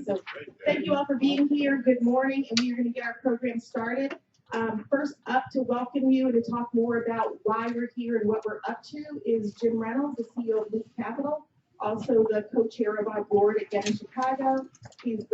So thank you all for being here. Good morning, and we are going to get our program started. First up to welcome you and to talk more about why we're here and what we're up to is Jim Reynolds, the CEO of Leaf Capital, also the co-chair of our board at Get in Chicago. He's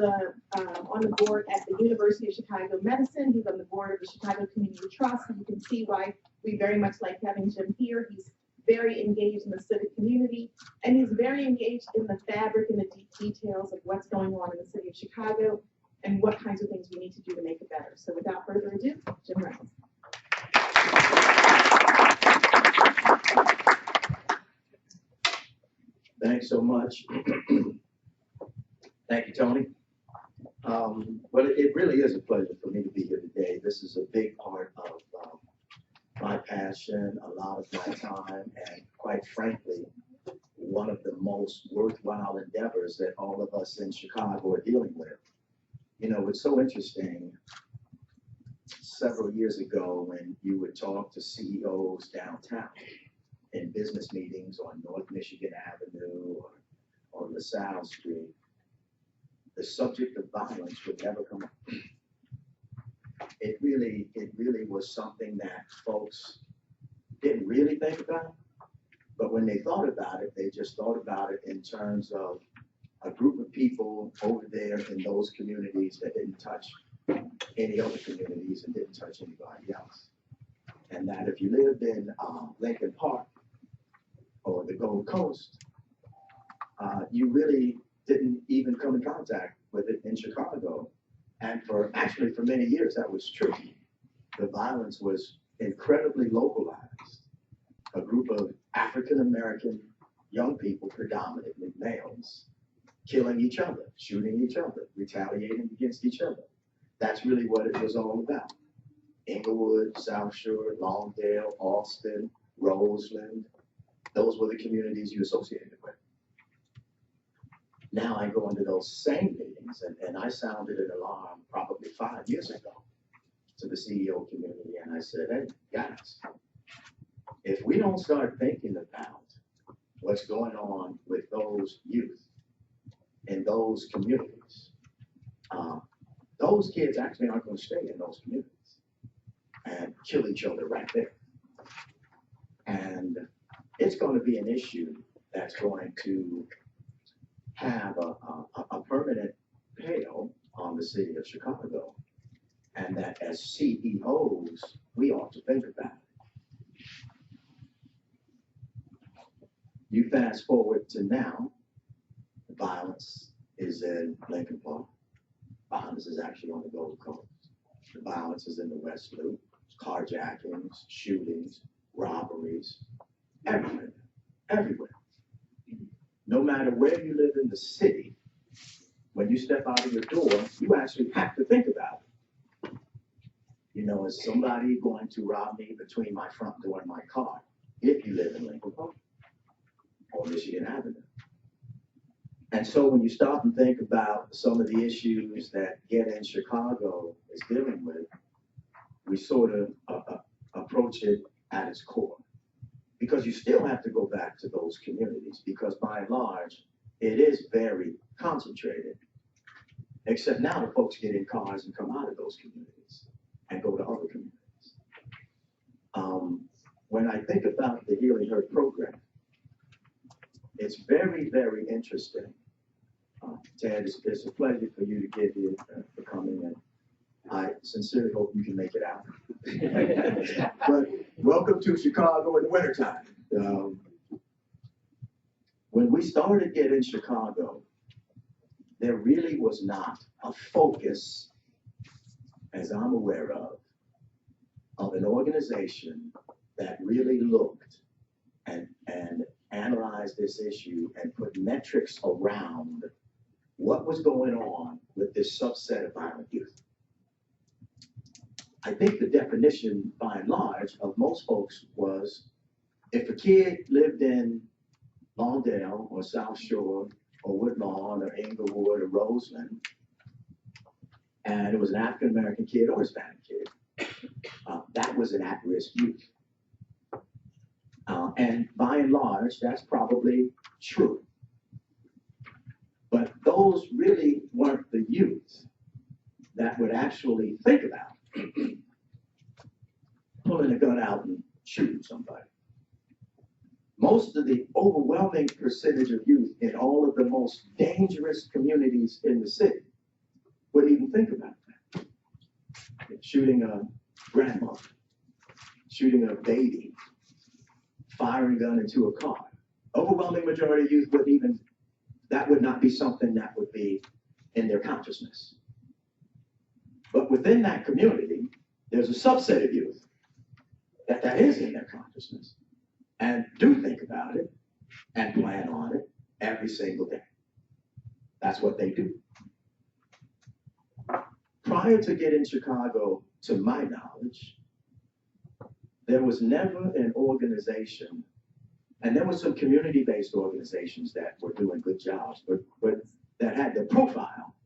on the board at the University of Chicago Medicine. He's on the board of the Chicago Community Trust, and you can see why we very much like having Jim here. He's very engaged in the civic community, and he's very engaged in the fabric and the deep details of what's going on in the city of Chicago and what kinds of things we need to do to make it better. So without further ado, Jim Reynolds. Thanks so much. Thank you, Tony. Well, it really is a pleasure for me to be here today. This is a big part of my passion, a lot of my time, and quite frankly, one of the most worthwhile endeavors that all of us in Chicago are dealing with. You know, it's so interesting. Several years ago, when you would talk to CEOs downtown in business meetings on North Michigan Avenue or LaSalle Street, the subject of violence would never come up. It really was something that folks didn't really think about, but when they thought about it, they just thought about it in terms of a group of people over there in those communities that didn't touch any other communities and didn't touch anybody else. And that if you lived in Lincoln Park or the Gold Coast, you really didn't even come in contact with it in Chicago. And for many years, that was true. The violence was incredibly localized. A group of African-American young people, predominantly males, killing each other, shooting each other, retaliating against each other. That's really what it was all about. Inglewood, South Shore, Lawndale, Austin, Roseland, those were the communities you associated with. Now I go into those same meetings, and I sounded an alarm probably 5 years ago to the CEO community, and I said, hey, guys, if we don't start thinking about what's going on with those youth in those communities, those kids actually aren't going to stay in those communities and kill each other right there. And it's going to be an issue that's going to have a permanent hail on the city of Chicago, and that as CEOs, we ought to think about it. You fast forward to now, the violence is in Lincoln Park. Violence is actually on the Gold Coast. The violence is in the West Loop, carjackings, shootings, robberies, everywhere, everywhere. No matter where you live in the city, when you step out of your door, you actually have to think about it. You know, is somebody going to rob me between my front door and my car if you live in Lincoln Park or Michigan Avenue? And so when you stop and think about some of the issues that Get in Chicago is dealing with, we sort of approach it at its core. Because you still have to go back to those communities, because by and large, it is very concentrated. Except now the folks get in cars and come out of those communities and go to other communities. When I think about the Healing Hurt program, it's very, very interesting. Ted, it's a pleasure for you to get here, for coming in. I sincerely hope you can make it out. But welcome to Chicago in the wintertime. When we started Get in Chicago, there really was not a focus, as I'm aware of an organization that really looked and analyzed this issue and put metrics around what was going on with this subset of violent youth. I think the definition, by and large, of most folks was if a kid lived in Lawndale or South Shore or Woodlawn or Inglewood or Roseland, and it was an African-American kid or Hispanic kid, that was an at-risk youth. And by and large, that's probably true. But those really weren't that would actually think about pulling a gun out and shooting somebody. Most of the overwhelming percentage of youth in all of the most dangerous communities in the city wouldn't even think about that. Shooting a grandmother, shooting a baby, firing a gun into a car. Overwhelming majority of youth wouldn't even, that would not be something that would be in their consciousness. But within that community, there's a subset of youth that is in their consciousness and do think about it and plan on it every single day. That's what they do. Prior to getting Chicago, to my knowledge, there was never an organization, and there were some community-based organizations that were doing good jobs, but that had the profile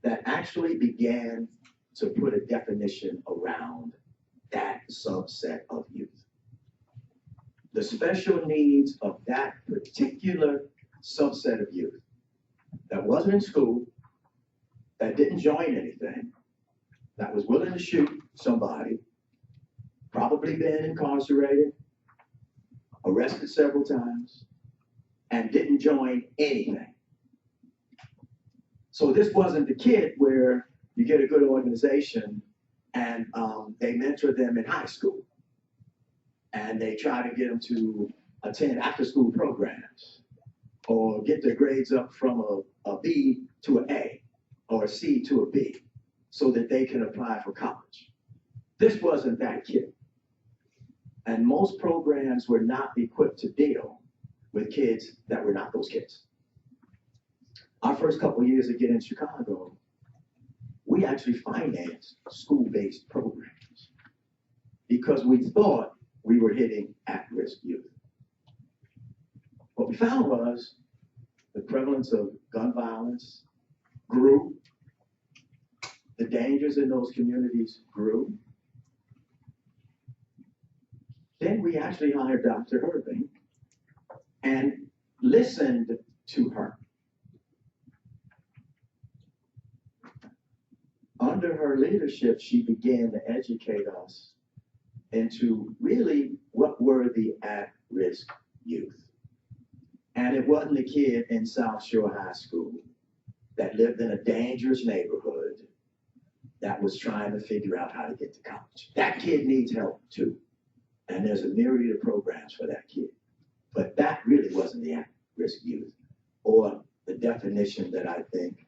that actually began to put a definition around that subset of youth. The special needs of that particular subset of youth that wasn't in school, that didn't join anything, that was willing to shoot somebody, probably been incarcerated, arrested several times, and didn't join anything. So this wasn't the kid where you get a good organization and they mentor them in high school and they try to get them to attend after-school programs or get their grades up from a B to an A or a C to a B so that they can apply for college. This wasn't that kid. And most programs were not equipped to deal with kids that were not those kids. Our first couple of years of getting in Chicago, we actually financed school-based programs because we thought we were hitting at-risk youth. What we found was the prevalence of gun violence grew, the dangers in those communities grew. Then we actually hired Dr. Irving and listened to her. Under her leadership, she began to educate us into really what were the at-risk youth. And it wasn't a kid in South Shore High School that lived in a dangerous neighborhood that was trying to figure out how to get to college. That kid needs help too. And there's a myriad of programs for that kid. But that really wasn't the at-risk youth, or the definition that I think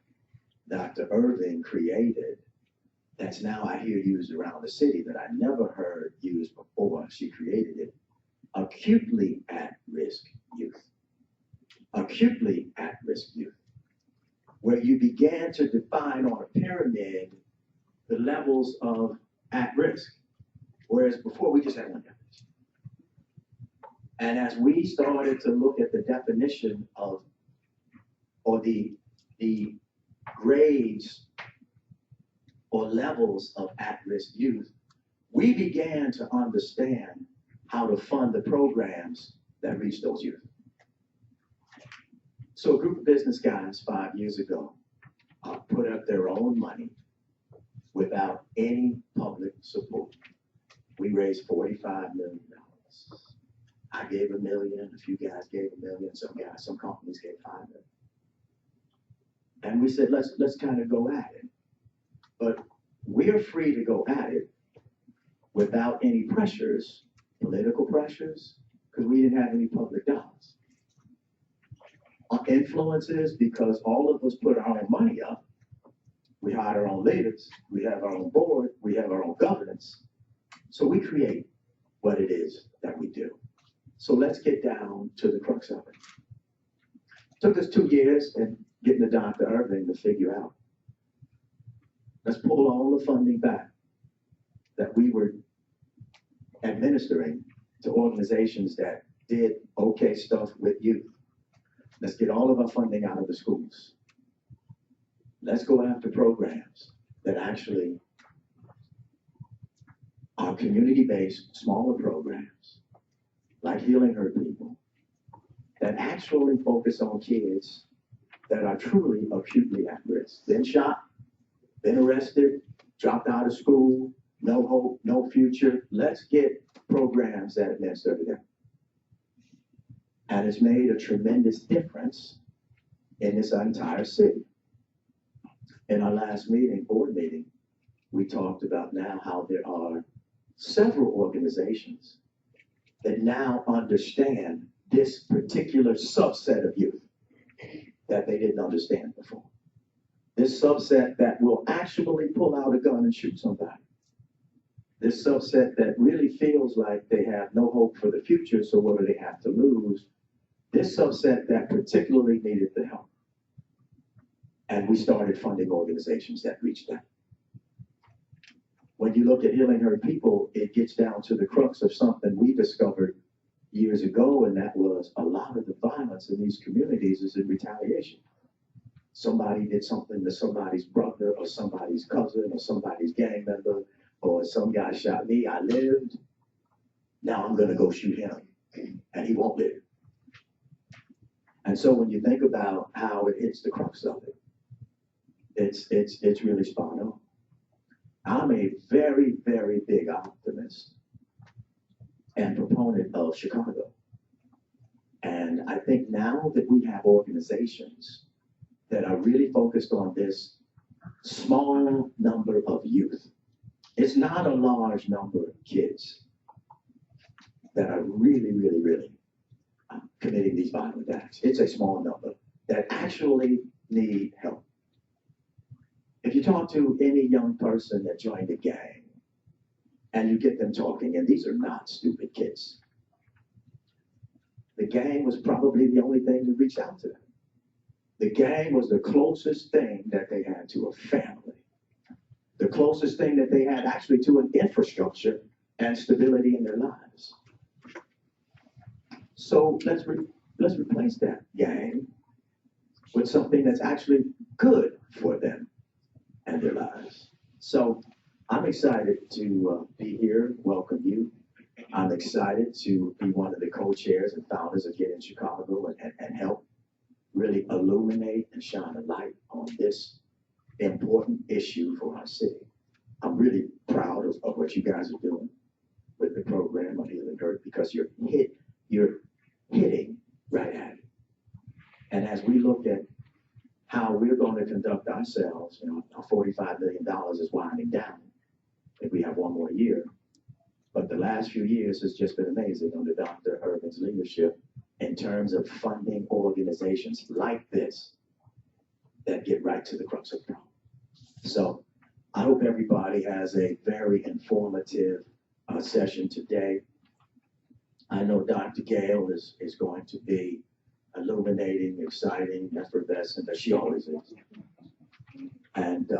Dr. Irving created that's now I hear used around the city that I never heard used before she created it. Acutely at-risk youth. Acutely at-risk youth. Where you began to define on a pyramid the levels of at-risk. Whereas before we just had one definition. And as we started to look at the definition of, or the grades or levels of at-risk youth, we began to understand how to fund the programs that reach those youth. So a group of business guys 5 years ago put up their own money without any public support. We raised $45 million. I gave $1 million, a few guys gave $1 million, some companies gave $5 million. And we said, let's kind of go at it. But we're free to go at it without any pressures, political pressures, because we didn't have any public dollars. Influences, because all of us put our own money up. We hired our own leaders, we have our own board, we have our own governance. So we create what it is that we do. So let's get down to the crux of it. Took us 2 years and getting to Dr. Irving to figure out. Let's pull all the funding back that we were administering to organizations that did okay stuff with youth. Let's get all of our funding out of the schools. Let's go after programs that actually are community-based, smaller programs, like Healing Her People, that actually focus on kids that are truly acutely at risk. Been shot, been arrested, dropped out of school, no hope, no future. Let's get programs that administer to them. And it's made a tremendous difference in this entire city. In our last meeting, board meeting, we talked about now how there are several organizations that now understand this particular subset of youth that they didn't understand before. This subset that will actually pull out a gun and shoot somebody. This subset that really feels like they have no hope for the future, so what do they have to lose? This subset that particularly needed the help. And we started funding organizations that reached them. When you look at healing hurt people, it gets down to the crux of something we discovered years ago, and that was a lot of the violence in these communities is in retaliation. Somebody did something to somebody's brother or somebody's cousin or somebody's gang member, or some guy shot me, I lived, now I'm gonna go shoot him, and he won't live. And so when you think about how it hits the crux of it, it's really spot on. I'm a very, very big optimist and proponent of Chicago. And I think now that we have organizations that are really focused on this small number of youth, it's not a large number of kids that are really, really, really committing these violent acts. It's a small number that actually need help. If you talk to any young person that joined a gang and you get them talking, and these are not stupid kids, the gang was probably the only thing that reached out to them. The gang was the closest thing that they had to a family, the closest thing that they had actually to an infrastructure and stability in their lives. So let's replace that gang with something that's actually good for them and their lives. So I'm excited to be here, welcome you. I'm excited to be one of the co-chairs and founders of Get in Chicago and help really illuminate and shine a light on this important issue for our city. I'm really proud of what you guys are doing with the program on Healing Hurt, because you're hitting right at it. And as we look at how we're going to conduct ourselves, our $45 million is winding down if we have one more year. But the last few years has just been amazing under Dr. Urban's leadership in terms of funding organizations like this that get right to the crux of the problem. So I hope everybody has a very informative session today. I know Dr. Gayle is going to be illuminating, exciting, effervescent, as she always is. And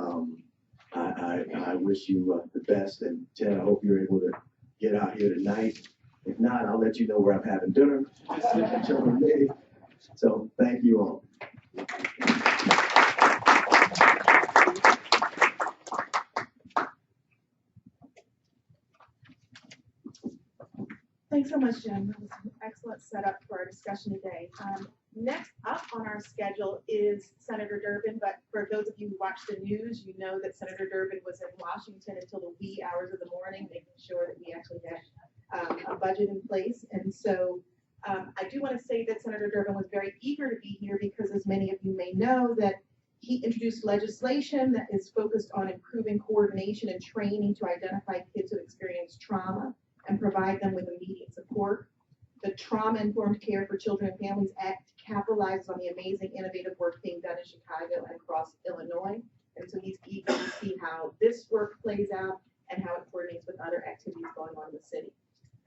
I wish you the best. And Ted, I hope you're able to get out here tonight. If not, I'll let you know where I'm having dinner. So thank you all. Thanks so much, Jim. That was an excellent setup for our discussion today. Next up on our schedule is Senator Durbin, but for those of you who watch the news, you know that Senator Durbin was in Washington until the wee hours of the morning, making sure that we actually had a budget in place. And so I do want to say that Senator Durbin was very eager to be here because, as many of you may know, that he introduced legislation that is focused on improving coordination and training to identify kids who experience trauma and provide them with immediate support. The Trauma-Informed Care for Children and Families Act capitalizes on the amazing innovative work being done in Chicago and across Illinois. And so he's eager to see how this work plays out and how it coordinates with other activities going on in the city.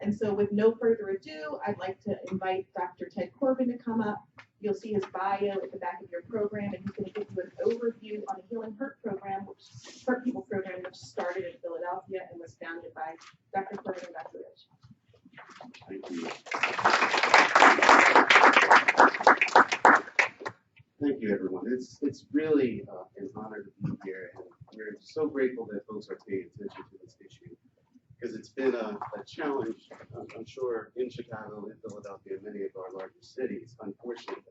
And so with no further ado, I'd like to invite Dr. Ted Corbin to come up. You'll see his bio at the back of your program, and he's going to give you an overview on the Healing Hurt program, Hurt People program, which started in Philadelphia and was founded by Dr. Corbin and Dr. Rich. Thank you. Thank you, everyone. It's really an honor to be here, and we're so grateful that folks are paying attention to this issue, because it's been a challenge, I'm sure, in Chicago, in Philadelphia, and many of our larger cities, unfortunately.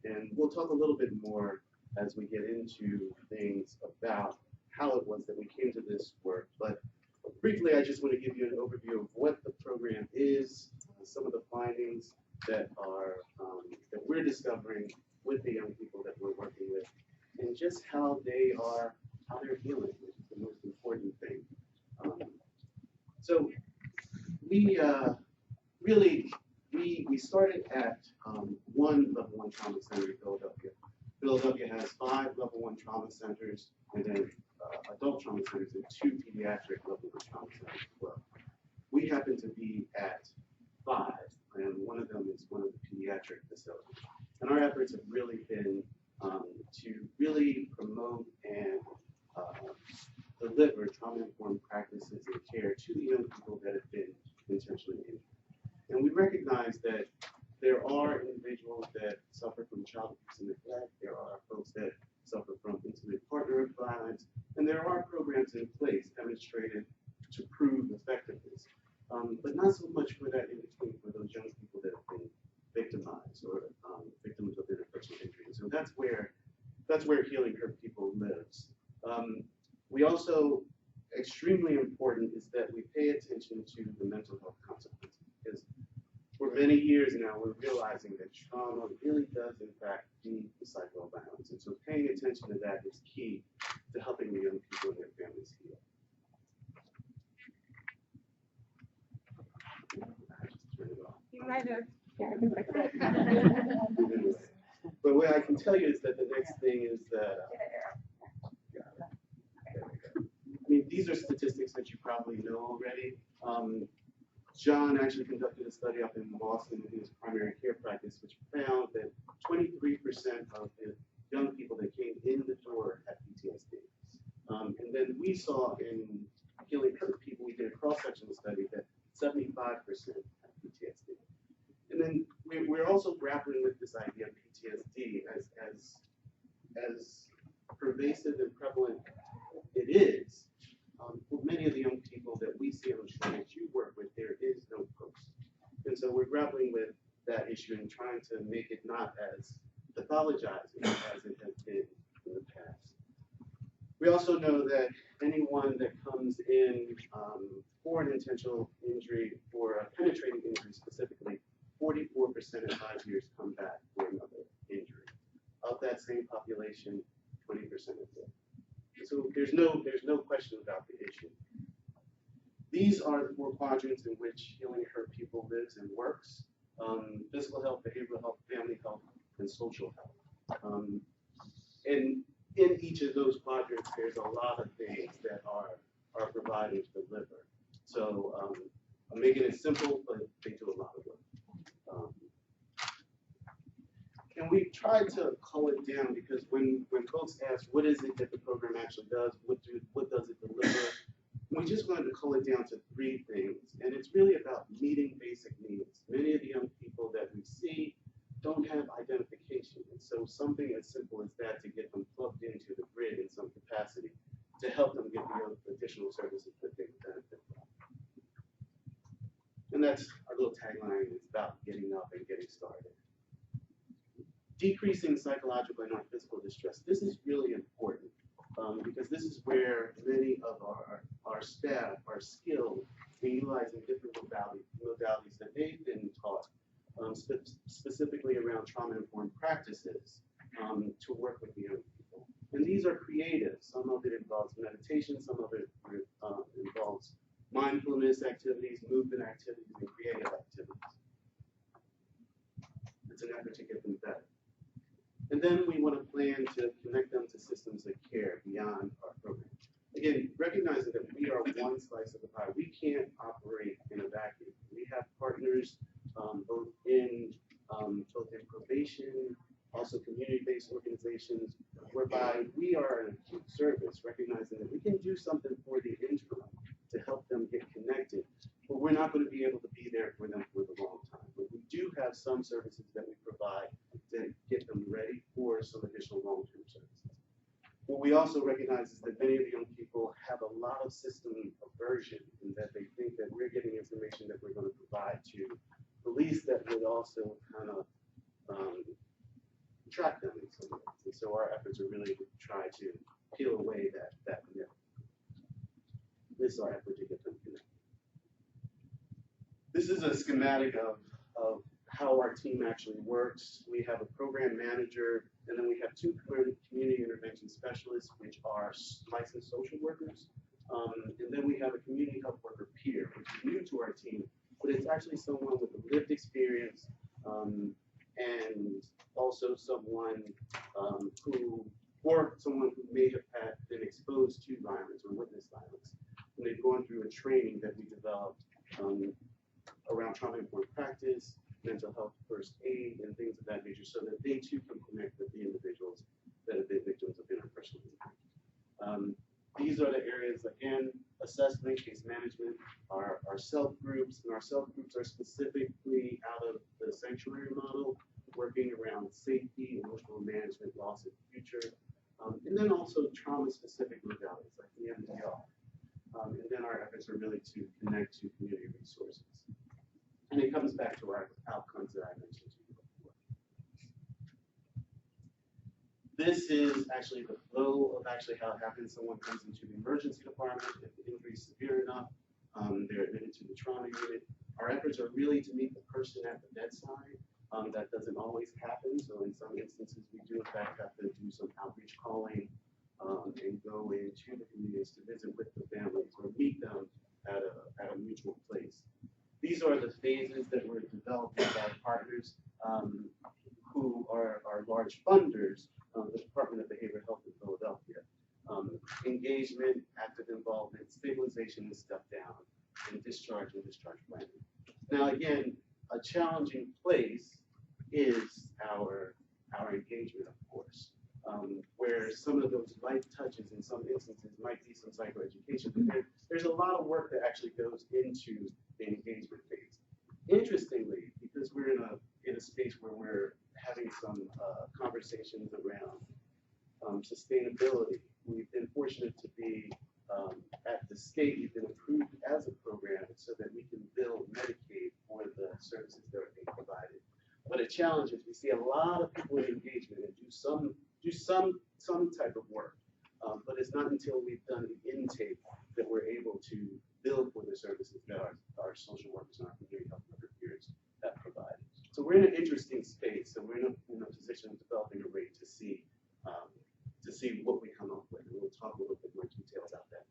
And we'll talk a little bit more as we get into things about how it was that we came to this work. But briefly, I just want to give you an overview of what the program is, some of the findings that are that we're discovering with the young people that we're working with, and just how they're healing, which is the most important thing. So we we started at one level 1 trauma center in Philadelphia. Philadelphia has 5 level 1 trauma centers, and then adult trauma centers and 2 pediatric level 1 trauma centers as well. We happen to be at 5, and one of them is one of the pediatric facilities. And our efforts have really been to really promote and deliver trauma-informed practices and care to the young people that have been intentionally injured. And we recognize that there are individuals that suffer from child abuse and neglect. There are folks that suffer from intimate partner violence, and there are programs in place demonstrated to prove effectiveness, but not so much for that in between for those young people that have been victimized or victims of interpersonal injury. And so that's where Healing Hurt People lives. We also, extremely important is that we pay attention to the mental health consequences, because for many years now, we're realizing that trauma really does, in fact, lead to psychoviolence. And so paying attention to that is key to helping the young people and their families heal. Turn it off. You might have. But what I can tell you is that the next thing is that, I mean, these are statistics that you probably know already. John actually conducted a study up in Boston in his primary care practice, which found that 23% of the young people that came in the door had PTSD. And then we saw in Healing Hurt People, we did a cross-sectional study that 75% had PTSD. And then we're also grappling with this idea of PTSD as pervasive and prevalent it is. For many of the young people that we see on the show that you work with, there is no post. And so we're grappling with that issue and trying to make it not as pathologizing as it has been in the past. We also know that anyone that comes in for an intentional injury, or a penetrating injury specifically, 44% in 5 years come back for another injury. Of that same population, 20% is dead. So there's no question about the issue. These are the 4 quadrants in which Healing Hurt People lives and works: physical health, behavioral health, family health, and social health. And in each of those quadrants, there's a lot of things that our providers deliver. So I'm making it simple, but they do a lot of work. And we've tried to cull it down, because when folks ask, what is it that the program actually does, what does it deliver, we just wanted to cull it down to 3 things. And it's really about meeting basic needs. Many of the young people that we see don't have identification. And so something as simple as that to get them plugged into the grid in some capacity to help them get the additional services that they benefit from. And that's our little tagline, is about getting up and getting started. Decreasing psychological and non-physical distress. This is really important because this is where many of our staff are skilled in utilizing different modalities that they've been taught, specifically around trauma-informed practices to work with the young people. And these are creative. Some of it involves meditation, some of it involves mindfulness activities, movement activities, and creative activities. It's an effort to get them better. And then we want to plan to connect them to systems of care beyond our program. Again, recognizing that we are one slice of the pie. We can't operate in a vacuum. We have partners both in probation, also community-based organizations, whereby we are an acute service, recognizing that we can do something for the interim to help them get connected, but we're not going to be able to be there for them for the long time. But we do have some services that we provide to get them ready for some additional long-term services. What we also recognize is that many of the young people have a lot of system aversion, and that they think that we're getting information that we're going to provide to police that would also kind of track them in some ways. And so our efforts are really to try to peel away that myth. This is our effort to get them connected. This is a schematic of how our team actually works. We have a program manager, and then we have two community intervention specialists, which are licensed social workers. And then we have a community health worker peer, which is new to our team, but it's actually someone with a lived experience, and also someone someone who may have been exposed to violence or witnessed violence. And they've gone through a training that we developed around trauma-informed practice, mental health first aid, and things of that nature, so that they too can connect with the individuals that have been victims of interpersonal impact. These are the areas, again, assessment, case management, our self groups, and our self groups are specifically out of the sanctuary model, working around safety, emotional management, loss of future, and then also trauma-specific modalities like EMDR. And then our efforts are really to connect to community resources. And it comes back to our outcomes that I mentioned to you before. This is actually the flow of actually how it happens. Someone comes into the emergency department, if the injury is severe enough, they're admitted to the trauma unit. Our efforts are really to meet the person at the bedside. That doesn't always happen, so in some instances we do in fact have to do some outreach calling and go into the communities to visit with the families or meet them at a mutual place. These are the phases that we're developing with our partners who are our large funders, the Department of Behavioral Health in Philadelphia. Engagement, active involvement, stabilization and step down, and discharge planning. Now again, a challenging place is our engagement, of course, where some of those light touches in some instances might be some psychoeducation, but there's a lot of work that actually goes into the engagement phase. Interestingly, because we're in a space where we're having some conversations around sustainability, we've been fortunate to be at the state, we've been approved as a program so that we can bill Medicaid for the services that are being provided. But a challenge is we see a lot of people in engagement and do some type of work, but it's not until we've done the intake that we're able to bill for the services that our social workers and our community health worker peers have provided. So we're in an interesting space, and we're in a position of developing a rate to see what we come up with, and we'll talk a little bit more detail about that.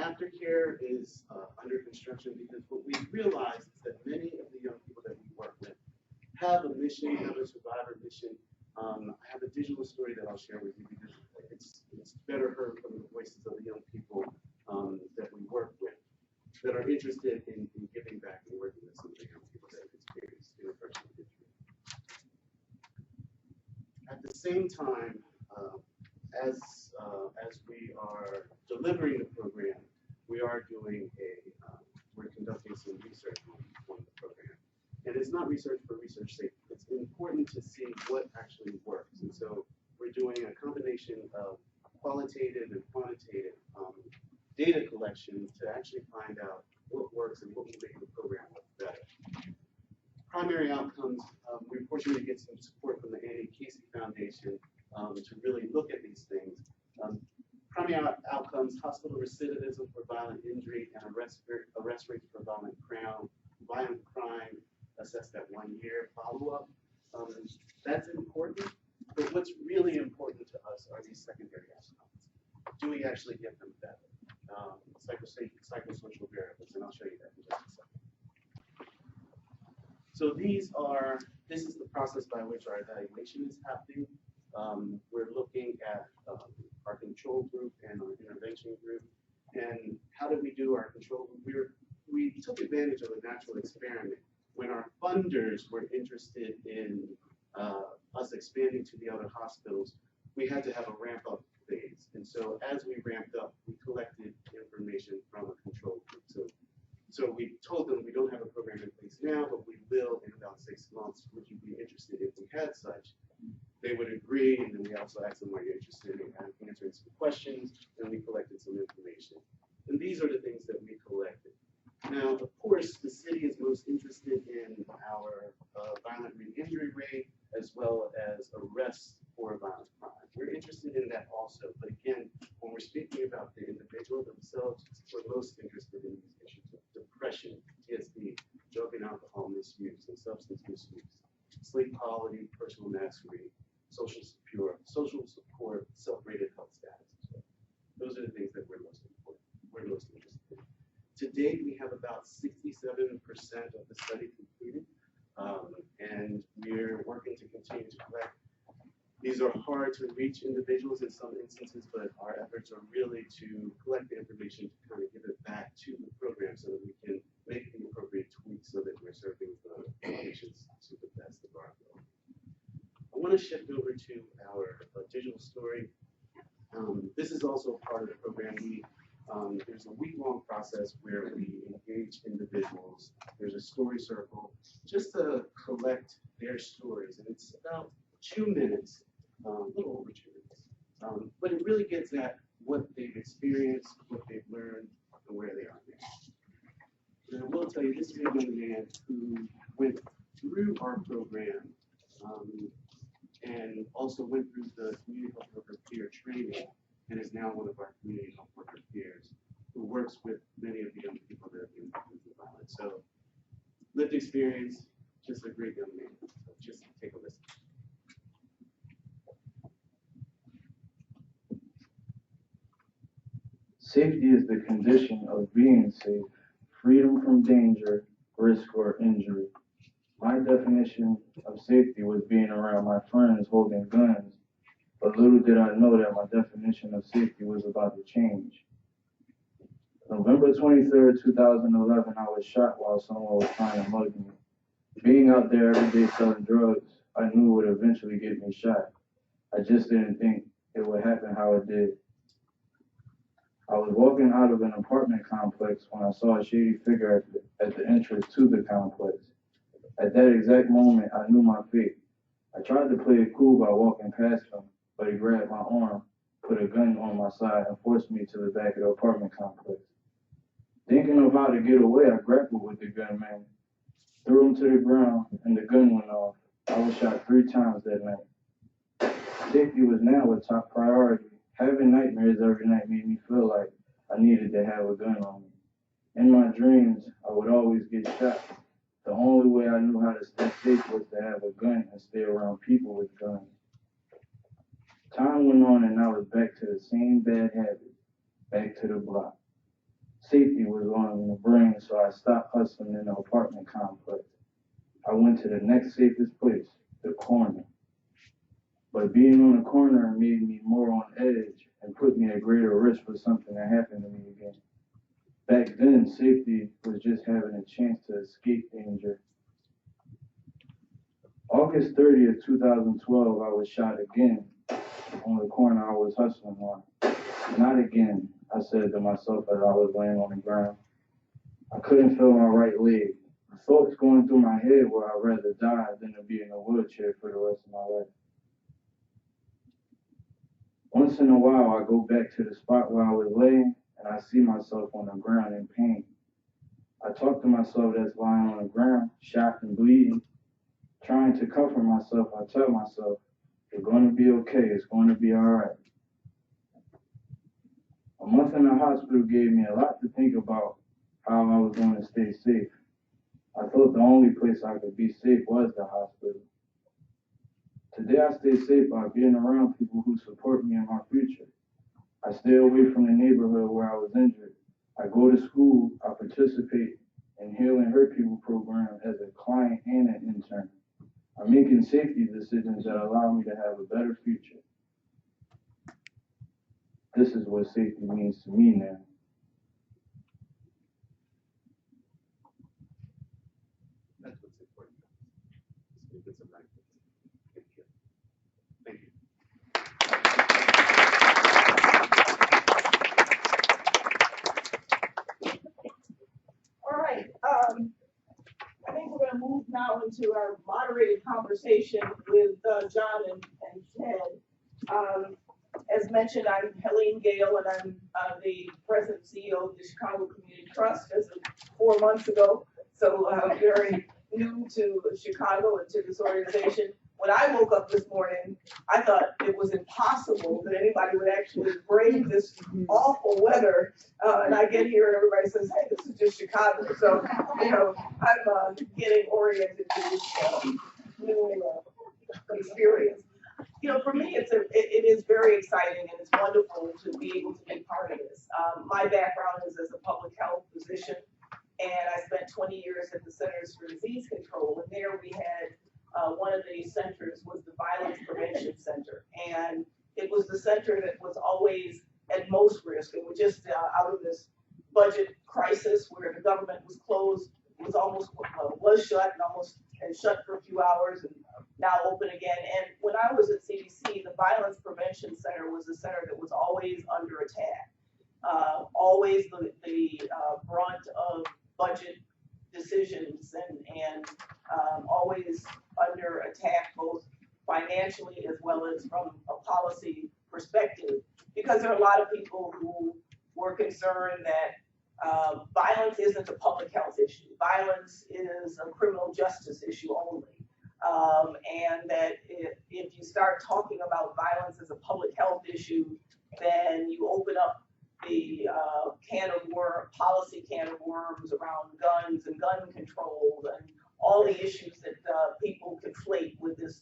Aftercare is under construction because what we realize is that many of the young people that we work with have a mission, have a survivor mission. I have a digital story that I'll share with you because it's better heard from the voices of the young people that we work with that are interested in giving back and working with some of the young people that have experienced interpersonal injury. At the same time, as we are delivering the program, we are doing we're conducting some research on the program. And it's not research for research sake. It's important to see what actually works. And so we're doing a combination of qualitative and quantitative data collection to actually find out what works and what will make the program work better. Primary outcomes, we're fortunate to get some support from the Annie Casey Foundation to really look at these things. Primary outcomes, hospital recidivism for violent injury and arrest rates for violent crime, assessed at 1 year follow-up. That's important, but what's really important to us are these secondary outcomes. Do we actually get them better? Psychosocial variables, and I'll show you that in just a second. So this is the process by which our evaluation is happening. We're looking at our control group and our intervention group. And how did we do our control group? We took advantage of a natural experiment. When our funders were interested in us expanding to the other hospitals, we had to have a ramp-up phase. And so as we ramped up, we collected information from a control group. So we told them we don't have a program in place now, but we will in about 6 months. Would you be interested if we had such? They would agree, and then we also asked them, are you interested in answering some questions? And we collected some information. And these are the things that we collected. Now, of course, the city is most interested in our violent re-injury rate, as well as arrests for violent crime. We're interested in that also, but again, when we're speaking about the individual themselves, we're most interested in these issues of depression, PTSD, drug and alcohol misuse, and substance misuse, sleep quality, personal mastery, social support, self-rated health status. Those are the things that we're most interested in. To date, we have about 67% of the study completed, and we're working to continue to collect. These are hard to reach individuals in some instances, but our efforts are really to collect the information to kind of give it back to the program so that we can make the appropriate tweaks so that we're serving the patients to the best of our ability. I want to shift over to our digital story. This is also part of the program. There's a week-long process where we engage individuals. There's a story circle just to collect their stories, and it's about 2 minutes, a little over 2 minutes. But it really gets at what they've experienced, what they've learned, and where they are now. And I will tell you, this is a young man who went through our program and also went through the community health worker peer training and is now one of our community health worker peers who works with many of the young people that have been victims of violence. So lived experience, just a great young man. So just take a listen. Safety is the condition of being safe, freedom from danger, risk, or injury. My definition of safety was being around my friends holding guns, but little did I know that my definition of safety was about to change. November 23rd, 2011, I was shot while someone was trying to mug me. Being out there every day selling drugs, I knew would eventually get me shot. I just didn't think it would happen how it did. I was walking out of an apartment complex when I saw a shady figure at the entrance to the complex. At that exact moment, I knew my fate. I tried to play it cool by walking past him, but he grabbed my arm, put a gun on my side, and forced me to the back of the apartment complex. Thinking of how to get away, I grappled with the gunman, threw him to the ground, and the gun went off. I was shot 3 times that night. Safety was now a top priority. Having nightmares every night made me feel like I needed to have a gun on me. In my dreams, I would always get shot. The only way I knew how to stay safe was to have a gun and stay around people with guns. Time went on and I was back to the same bad habits, back to the block. Safety was on the brain, so I stopped hustling in the apartment complex. I went to the next safest place, the corner. But being on the corner made me more on edge and put me at greater risk for something to happen to me again. Back then, safety was just having a chance to escape danger. August 30th, 2012, I was shot again on the corner I was hustling on. Not again, I said to myself as I was laying on the ground. I couldn't feel my right leg. Thoughts going through my head were I'd rather die than to be in a wheelchair for the rest of my life. Once in a while, I go back to the spot where I was laying, and I see myself on the ground in pain. I talk to myself that's lying on the ground, shot and bleeding. Trying to comfort myself, I tell myself, it's going to be okay, it's going to be all right. A month in the hospital gave me a lot to think about how I was going to stay safe. I thought the only place I could be safe was the hospital. Today I stay safe by being around people who support me in my future. I stay away from the neighborhood where I was injured. I go to school, I participate in Heal and Hurt People program as a client and an intern. I'm making safety decisions that allow me to have a better future. This is what safety means to me now. That's what's important. It's a right. Thank you. All right, I think we're gonna move now into our moderated conversation with John and Ted. As mentioned, I'm Helene Gayle, and I'm the president and CEO of the Chicago Community Trust as of 4 months ago. So very new to Chicago and to this organization. when I woke up this morning, I thought it was impossible that anybody would actually brave this awful weather. And I get here and everybody says, hey, this is just Chicago. So, you know, I'm getting oriented to this new experience. You know, for me, it is very exciting and it's wonderful to be able to be part of this. My background is as a public health physician, and I spent 20 years at the Centers for Disease Control, and there we had one of the centers was the Violence Prevention Center, and it was the center that was always at most risk. It was just out of this budget crisis where the government was closed, was almost was shut and shut for a few hours and now open again. And when I was at CDC, the Violence Prevention Center was a center that was always under attack, always the brunt of budget decisions and always under attack both financially as well as from a policy perspective, because there are a lot of people who were concerned that violence isn't a public health issue. Violence is a criminal justice issue only. And that if you start talking about violence as a public health issue, then you open up the policy can of worms around guns and gun control and all the issues that people conflate with this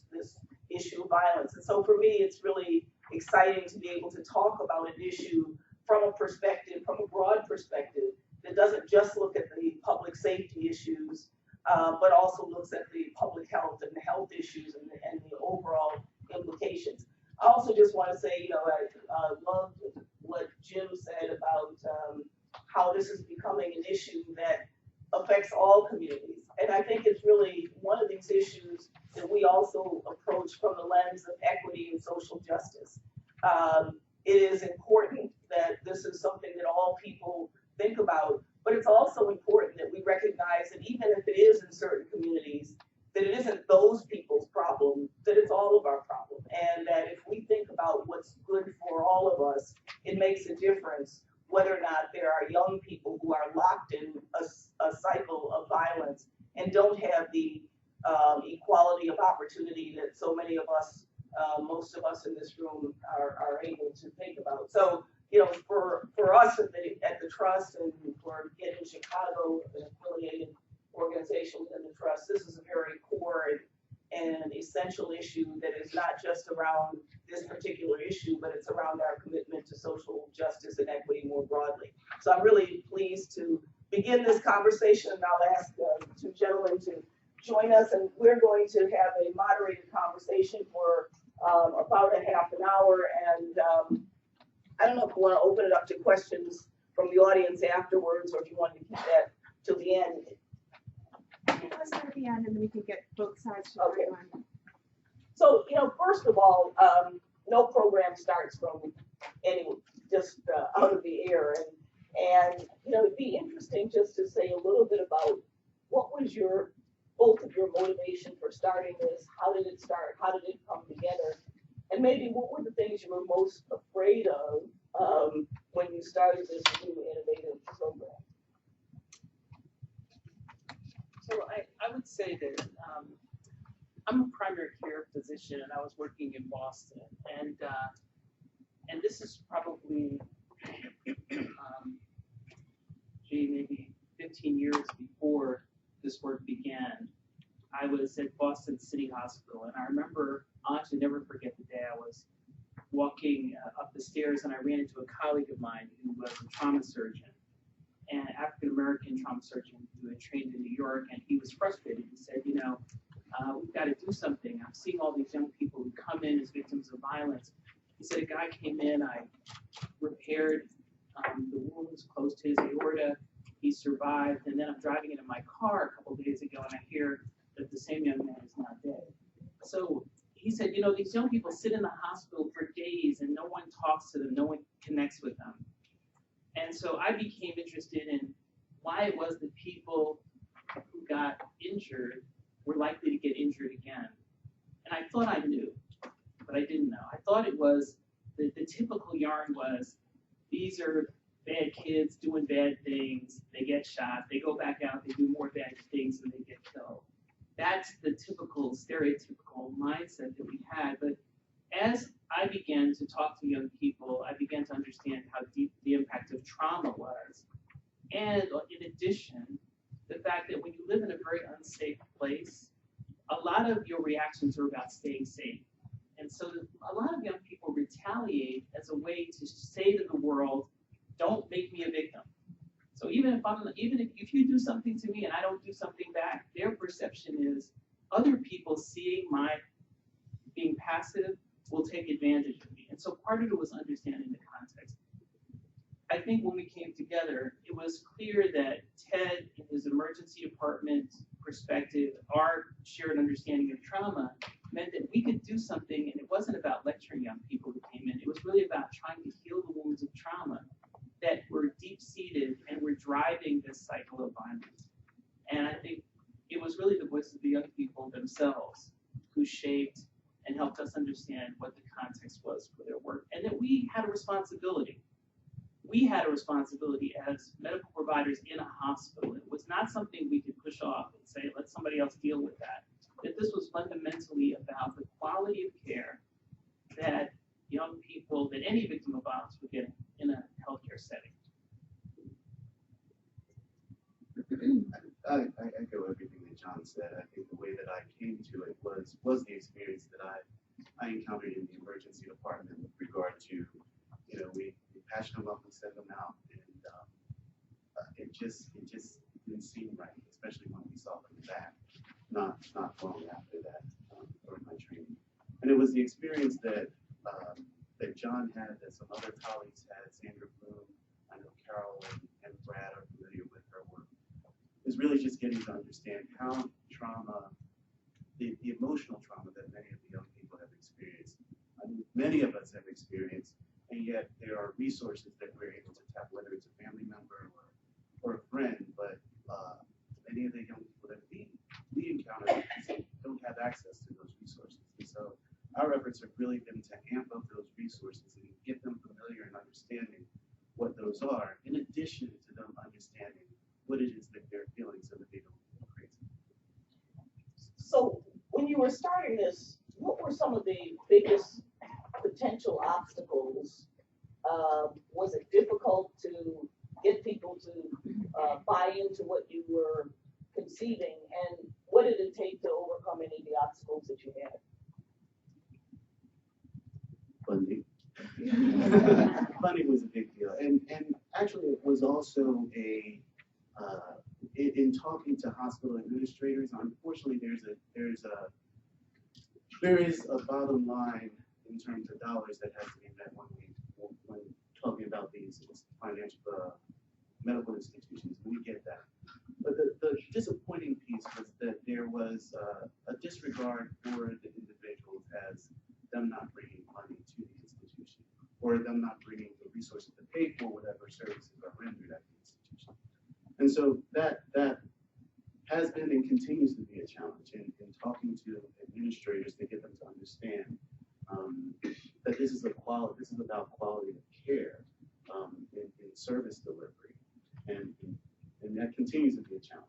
issue of violence. And so for me, it's really exciting to be able to talk about an issue from a perspective, from a broad perspective, that doesn't just look at the public safety issues, but also looks at the public health and the health issues and the overall implications. I also just want to say, you know, I loved what Jim said about how this is becoming an issue that affects all communities. And I think it's really one of these issues that we also approach from the lens of equity and social justice. It is important that this is something that all people think about, but it's also important that we recognize that even if it is in certain communities, that it isn't those people's problem, that it's all of our problem. And that if we think about what's good for all of us, it makes a difference whether or not there are young people who are locked in a cycle of violence and don't have the equality of opportunity that so many of us, most of us in this room are able to think about. So, you know, for us at the Trust and for Getting Chicago, an affiliated organization within the Trust, this is a very core and essential issue that is not just around this particular issue, but it's around our commitment to social justice and equity more broadly. So I'm really pleased to begin this conversation, and I'll ask two gentlemen to join us, and we're going to have a moderated conversation for about a half an hour, and I don't know if you want to open it up to questions from the audience afterwards, or if you want to keep that till the end. Let's start at the end and then we can get both sides to Okay. everyone. So, you know, first of all, no program starts from just out of the air, and you know, it'd be interesting just to say a little bit about what was both of your motivation for starting this. How did it start? How did it come together? And maybe what were the things you were most afraid of when you started this new innovative program? So I would say that I'm a primary care physician, and I was working in Boston, and this is probably maybe 15 years before this work began. I was at Boston City Hospital, and I remember, I'll actually never forget the day I was walking up the stairs, and I ran into a colleague of mine who was a trauma surgeon, an African-American trauma surgeon who had trained in New York, and he was frustrated. He said, you know, we've got to do something. I'm seeing all these young people who come in as victims of violence. He said, a guy came in, I repaired the wounds close to his aorta, he survived, and then I'm driving into my car a couple of days ago, and I hear that the same young man is not dead. So he said, you know, these young people sit in the hospital for days, and no one talks to them, no one connects with them. And so I became interested in why it was that people who got injured were likely to get injured again. And I thought I knew, but I didn't know. I thought it was, the typical yarn was, these are bad kids doing bad things, they get shot, they go back out, they do more bad things, and they get killed. that's the typical, stereotypical mindset that we had. But as I began to talk to young people, I began to understand how deep the impact of trauma was. And in addition, the fact that when you live in a very unsafe place, a lot of your reactions are about staying safe. And so a lot of young people retaliate as a way to say to the world, don't make me a victim. So even if you do something to me and I don't do something back, their perception is other people seeing my being passive will take advantage of me. And so part of it was understanding the context. I think when we came together, it was clear that Ted, in his emergency department perspective, our shared understanding of trauma, meant that we could do something, and it wasn't about lecturing young people who came in. It was really about trying to heal the wounds of trauma that were deep-seated and were driving this cycle of violence. And I think it was really the voices of the young people themselves who shaped and helped us understand what the context was for their work, and that we had a responsibility. We had a responsibility as medical providers in a hospital. It was not something we could push off and say, let somebody else deal with that. That this was fundamentally about the quality of care that young people, that any victim of violence would get in a healthcare setting. I echo everything that John said. I think the way that I came to it was the experience that I encountered in the emergency department with regard to, we patched them up and sent them out, and it just didn't seem right, especially when we saw them back, not long after that during my training. And it was the experience that that John had, that some other colleagues had, Sandra Bloom, I know Carol and Brad are familiar with her work, is really just getting to understand how trauma, the emotional trauma that many of the young people have experienced, many of us have experienced, and yet there are resources that we're able to tap, whether it's a family member or a friend, but many of the young people that we encounter don't have access to those resources. And so our efforts have really been to amp up those resources and get them familiar and understanding what those are, in addition to them understanding what it is that they're feeling so that they don't feel crazy. So when you were starting this, what were some of the biggest potential obstacles? Was it difficult to get people to buy into what you were conceiving, and what did it take to overcome any of the obstacles that you had? Funding. Funding was a big deal, and actually it was also in talking to hospital administrators. Unfortunately, there is a bottom line in terms of dollars that has to be met when talking about these financial medical institutions. We get that, but the disappointing piece was that there was a disregard for the individuals as them not bringing money to the institution, or them not bringing the resources to pay for whatever services are rendered at the institution. And so that has been and continues to be a challenge in talking to administrators to get them to understand that this is about quality of care in service delivery, and that continues to be a challenge.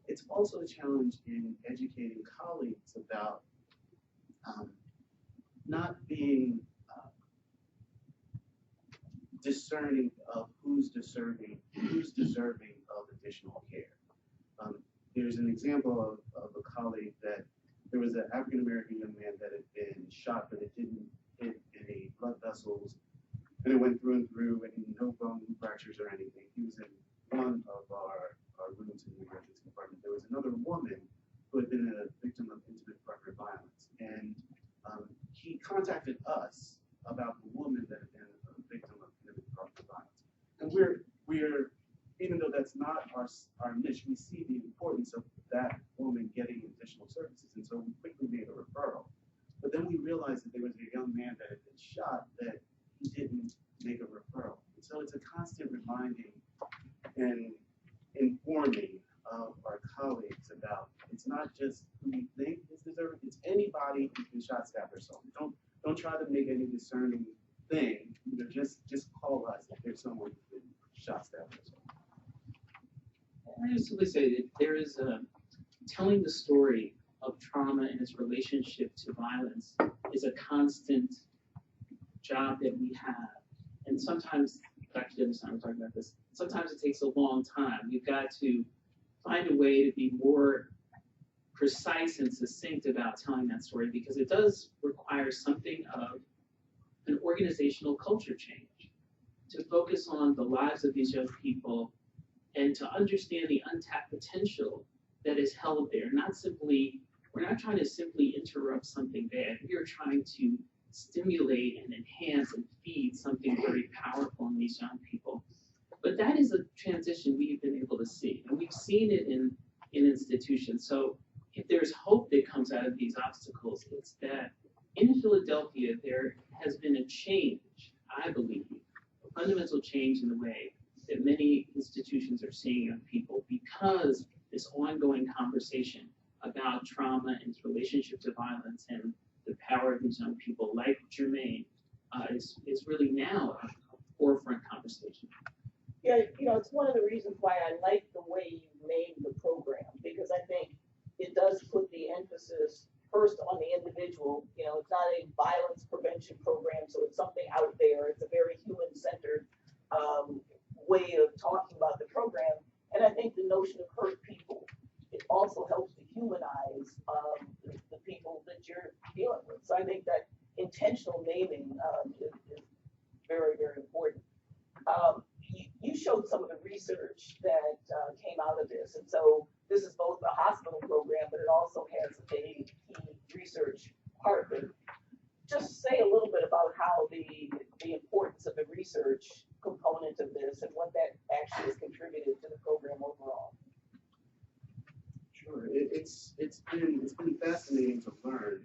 It's also a challenge in educating colleagues about not being discerning of who's deserving of additional care. There's an example of a colleague that there was an African American young man that had been shot, but it didn't hit any blood vessels, and it went through and through, and no bone fractures or anything. He was in one of our rooms in the emergency department. There was another woman who had been a victim of intimate partner violence, and he contacted us about the woman that had been a victim of intimate partner violence. And we're even though that's not our niche, we see the importance of that woman getting additional services, and so we quickly made a referral. But then we realized that there was a young man that had been shot that he didn't make a referral. And so it's a constant reminding and informing of our colleagues about, it's not just who we think is deserving, it's anybody who's been shot, stabbed, or sold. Don't try to make any discerning thing. Just call us if there's someone who's been shot, stabbed, or sold. I just simply say that there is telling the story of trauma and its relationship to violence is a constant job that we have. And sometimes, Dr. Dennis and I were talking about this, sometimes it takes a long time. You've got to find a way to be more precise and succinct about telling that story, because it does require something of an organizational culture change to focus on the lives of these young people and to understand the untapped potential that is held there. We're not trying to simply interrupt something bad. We are trying to stimulate and enhance and feed something very powerful in these young people. But that is a transition we've been able to see, and we've seen it in institutions. So if there's hope that comes out of these obstacles, it's that in Philadelphia, there has been a change, I believe, a fundamental change in the way that many institutions are seeing young people, because this ongoing conversation about trauma and its relationship to violence and the power of these young people, like Jermaine, is really now a forefront conversation. Yeah, it's one of the reasons why I like the way you named the program, because I think it does put the emphasis first on the individual. It's not a violence prevention program, so it's something out there. It's a very human-centered way of talking about the program. And I think the notion of hurt people, it also helps to humanize the people that you're dealing with. So I think that intentional naming is very, very important. You showed some of the research that came out of this, and so this is both a hospital program, but it also has a key research part of it. Just say a little bit about how the importance of the research component of this and what that actually has contributed to the program overall. Sure, it's been fascinating to learn,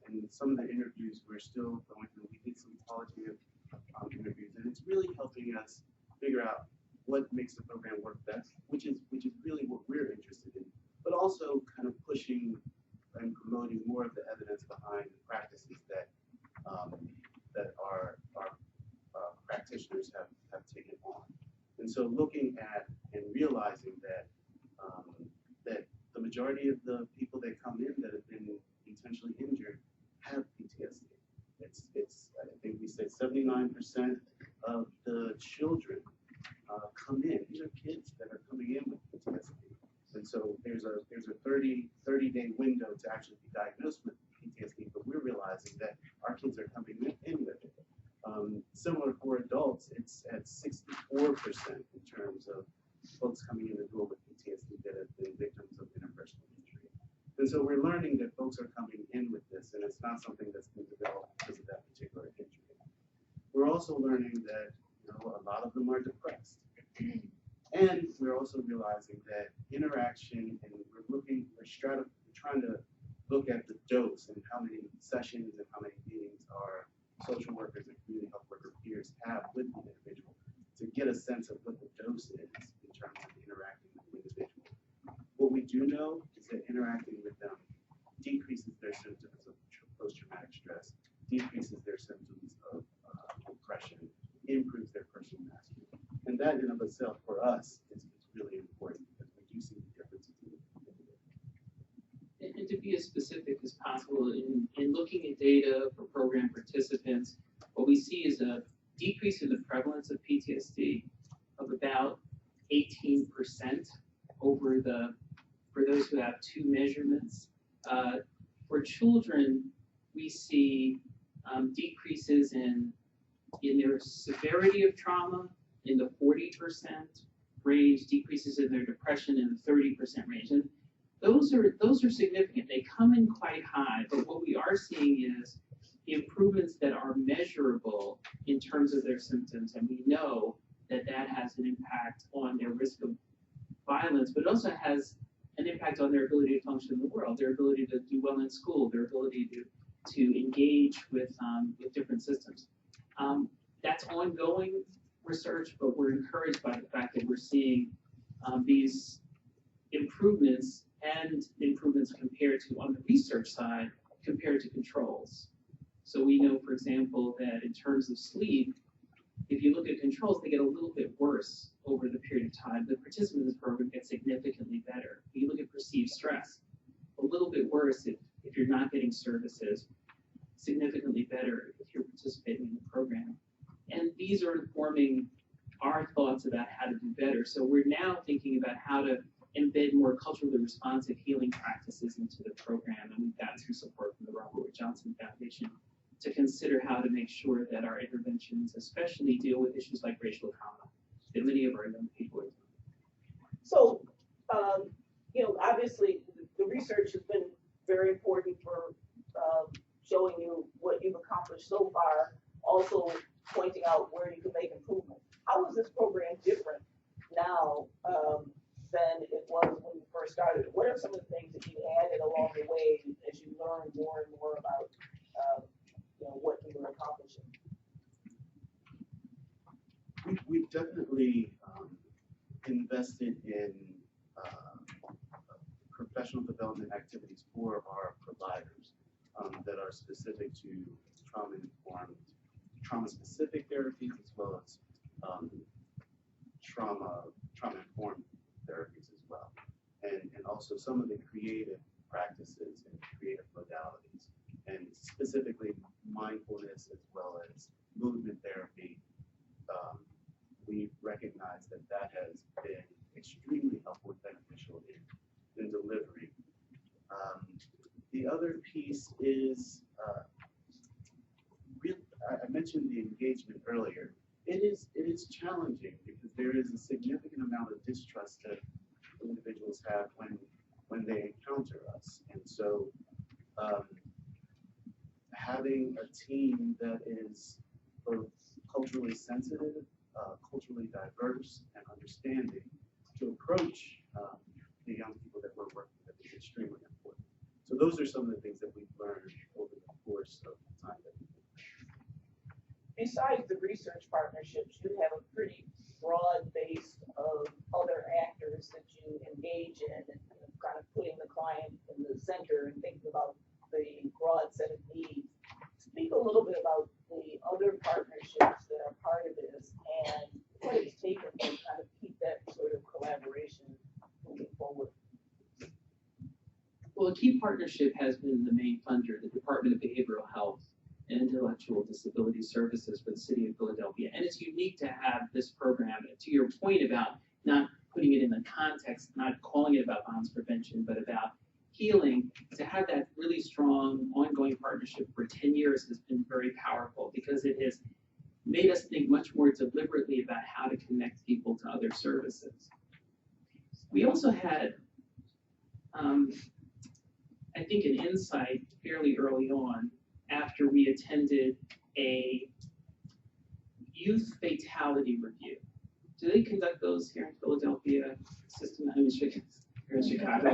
and some of the interviews we're still going through. We did some qualitative interviews, and it's really helping us figure out what makes the program work best, which is really what we're interested in, but also kind of pushing and promoting more of the evidence behind the practices that our practitioners have taken on. And so looking at and realizing that that the majority of the people that come in that have been intentionally injured have PTSD. I think we said 79% of the children come in. These are kids that are coming in with PTSD. And so there's a 30-day window to actually be diagnosed with PTSD, but we're realizing that our kids are coming in with it. Similar for adults, it's at 64% in terms of folks coming in the door with PTSD that have been victims of interpersonal injury. And so we're learning that folks are coming in with this, and it's not something that's been developed because of that particular injury. We're also learning that a lot of them are depressed. And we're also realizing that interaction, and we're trying to look at the dose and how many sessions and how many meetings our social workers and community health worker peers have with the individual to get a sense of what the dose is in terms of interacting with the individual. What we do know is that interacting with them decreases their symptoms of post-traumatic stress, decreases their symptoms of depression, improves their personal mastery. And that in of itself for us is really important, because we do see the differences in the And to be as specific as possible in looking at data for program participants, what we see is a decrease in the prevalence of PTSD of about 18% for those who have two measurements. For children, we see decreases in their severity of trauma in the 40% range, decreases in their depression in the 30% range. And those are significant. They come in quite high, but what we are seeing is improvements that are measurable in terms of their symptoms, and we know that that has an impact on their risk of violence, but it also has an impact on their ability to function in the world, their ability to do well in school, their ability to engage with different systems. That's ongoing research, but we're encouraged by the fact that we're seeing these improvements and improvements compared to, on the research side, compared to controls. So we know, for example, that in terms of sleep, if you look at controls, they get a little bit worse over the period of time. The participants in this program get significantly better. If you look at perceived stress, a little bit worse if you're not getting services, significantly better if you're participating in the program. And these are informing our thoughts about how to do better. So we're now thinking about how to embed more culturally responsive healing practices into the program. And we've gotten some support from the Robert Wood Johnson Foundation to consider how to make sure that our interventions especially deal with issues like racial trauma that many of our young people are doing. So, obviously, the research has been very important for showing you what you've accomplished so far, also pointing out where you can make improvement. How is this program different now than it was when you first started? What are some of the things that you added along the way as you learned more and more about what you were accomplishing? We've definitely invested in professional development activities for our providers that are specific to trauma-specific therapies as well as trauma-informed therapies as well, and also some of the creative practices and creative modalities, and specifically mindfulness as well as movement therapy. We've recognized that has been extremely helpful and beneficial in delivery. The other piece is, I mentioned the engagement earlier. It is challenging because there is a significant amount of distrust that individuals have when they encounter us. And so having a team that is both culturally sensitive, culturally diverse, and understanding to approach the young people that we're working with is extremely important. So those are some of the things that we've learned over the course of the time that we've been there. Besides the research partnerships, you have a pretty broad base of other actors that you engage in, and kind of putting the client in the center and thinking about the broad set of needs. Speak a little bit about the other partnerships that are part of this and what it's taken to kind of keep that sort of collaboration moving forward. Well, a key partnership has been the main funder, the Department of Behavioral Health and Intellectual Disability Services for the City of Philadelphia. And it's unique to have this program, to your point about not putting it in the context, not calling it about violence prevention, but about healing. To have that really strong ongoing partnership for 10 years has been very powerful because it has made us think much more deliberately about how to connect people to other services. We also had, I think, an insight fairly early on after we attended a youth fatality review. Do they conduct those here in Philadelphia? Here in Chicago.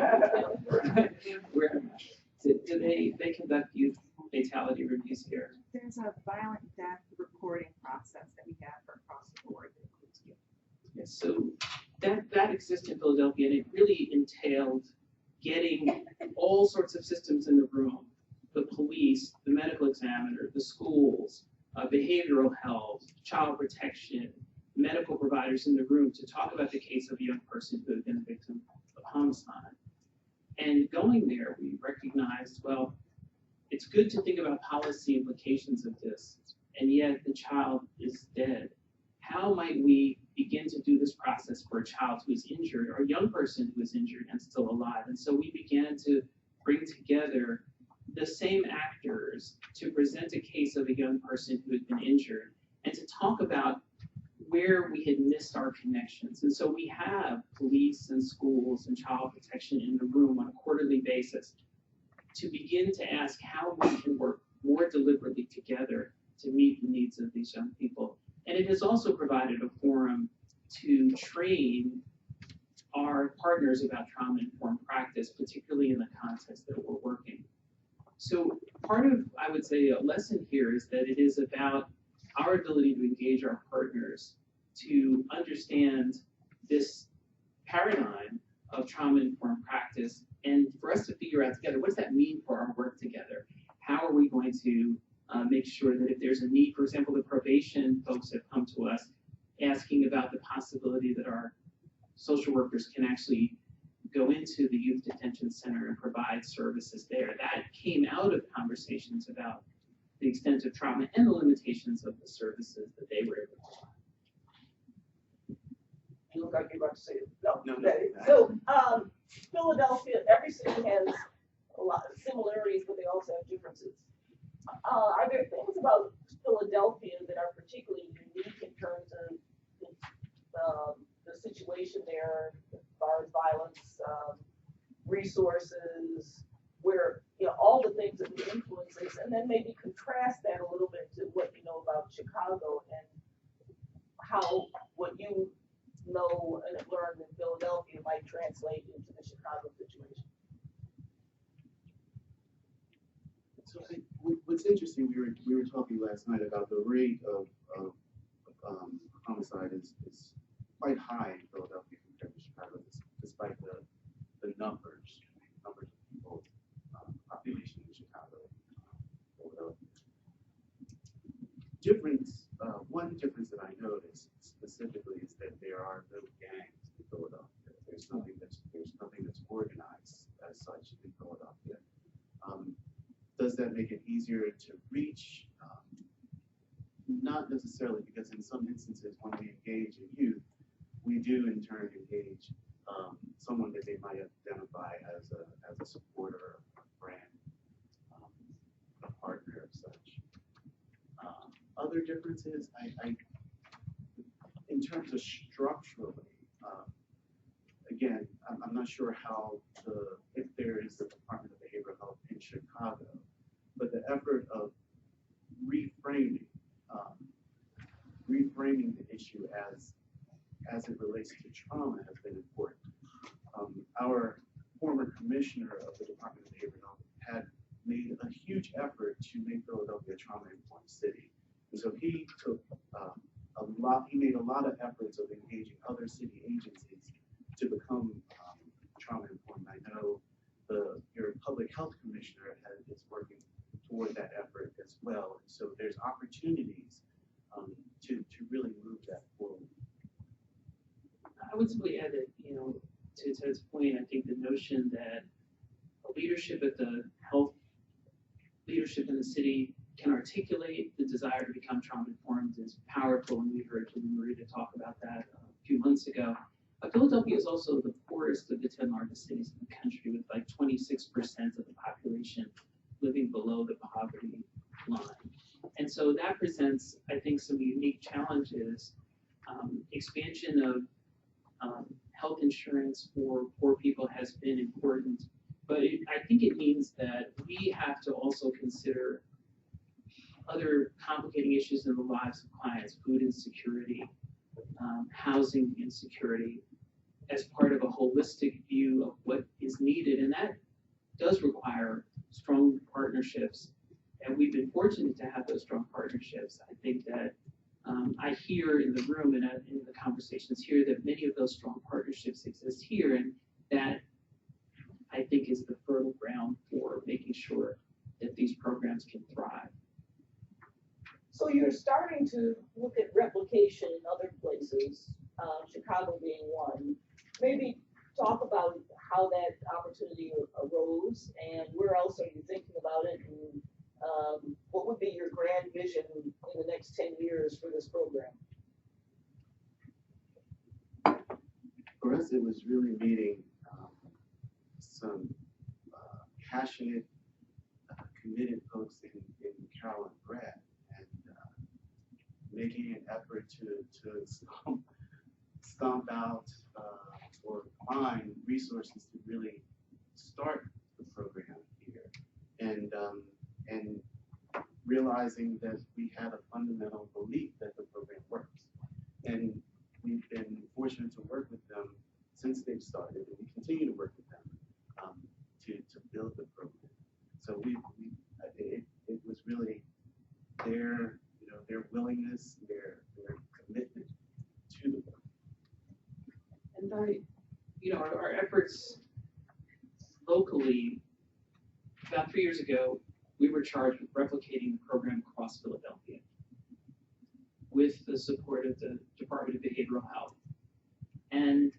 Do they conduct youth fatality reviews here? There's a violent death reporting process that we have across the board that includes youth. Yes, so that exists in Philadelphia, and it really entailed getting all sorts of systems in the room: the police, the medical examiner, the schools, behavioral health, child protection, medical providers in the room to talk about the case of a young person who had been a victim of homicide. And going there, we recognized, well, it's good to think about policy implications of this, and yet the child is dead. How might we begin to do this process for a child who is injured or a young person who is injured and still alive? And so we began to bring together the same actors to present a case of a young person who had been injured and to talk about where we had missed our connections. And so we have police and schools and child protection in the room on a quarterly basis to begin to ask how we can work more deliberately together to meet the needs of these young people. And it has also provided a forum to train our partners about trauma-informed practice, particularly in the context that we're working. So part of, I would say, a lesson here is that it is about our ability to engage our partners to understand this paradigm of trauma-informed practice, and for us to figure out together, what does that mean for our work together? How are we going to make sure that if there's a need, for example, the probation folks have come to us asking about the possibility that our social workers can actually go into the youth detention center and provide services there. That came out of conversations about the extent of trauma and the limitations of the services that they were able to provide. You look like you're about to say it. No. No. Okay. So, Philadelphia, every city has a lot of similarities, but they also have differences. Are there things about Philadelphia that are particularly unique in terms of the situation there, as far as violence, resources, where, you know, all the things that the influences, and then maybe contrast that a little bit to what you know about Chicago and how what you know and have learned in Philadelphia might translate into the Chicago situation? So what's interesting, we were talking last night about the rate of homicide is quite high in Philadelphia compared to Chicago, despite the numbers of people, population in Chicago. One difference that I noticed specifically is that there are no gangs in Philadelphia. There's nothing that's organized as such in Philadelphia. Does that make it easier to reach? Not necessarily, because in some instances when we engage in youth, we do in turn engage someone that they might identify as a supporter, a friend, a partner of such. Other differences, in terms of structurally, again, I'm not sure how if there is a Department of Behavioral Health in Chicago, but the effort of reframing the issue as it relates to trauma has been important. Our former commissioner of the Department of Behavioral Health had made a huge effort to make Philadelphia a trauma-informed city. And so he took he made a lot of efforts of engaging other city agencies to become trauma-informed. I know your public health commissioner is working toward that effort as well. And so there's opportunities to really move that forward. I would simply add that, you know, to Ted's point, I think the notion that leadership at the health leadership in the city can articulate the desire to become trauma-informed is powerful, and we heard Marita talk about that a few months ago. Philadelphia is also the poorest of the 10 largest cities in the country, with like 26% of the population living below the poverty line. And so that presents, I think, some unique challenges. Expansion of health insurance for poor people has been important, but I think it means that we have to also consider other complicating issues in the lives of clients, food insecurity, housing insecurity, as part of a holistic view of what is needed. And that does require strong partnerships. And we've been fortunate to have those strong partnerships. I think that I hear in the room and in the conversations here that many of those strong partnerships exist here. And that, I think, is the fertile ground for making sure that these programs can thrive. So you're starting to look at replication in other places, Chicago being one. Maybe talk about how that opportunity arose and where else are you thinking about it, and what would be your grand vision in the next 10 years for this program? For us, it was really meeting some passionate, committed folks in Carroll and Brad, and making an effort to stomp out or find resources to really start the program here, and realizing that we had a fundamental belief that the program works, and we've been fortunate to work with them since they've started, and we continue to work with them to build the program. So it was really their willingness, their commitment to the program. And our efforts locally, about 3 years ago, we were charged with replicating the program across Philadelphia with the support of the Department of Behavioral Health. And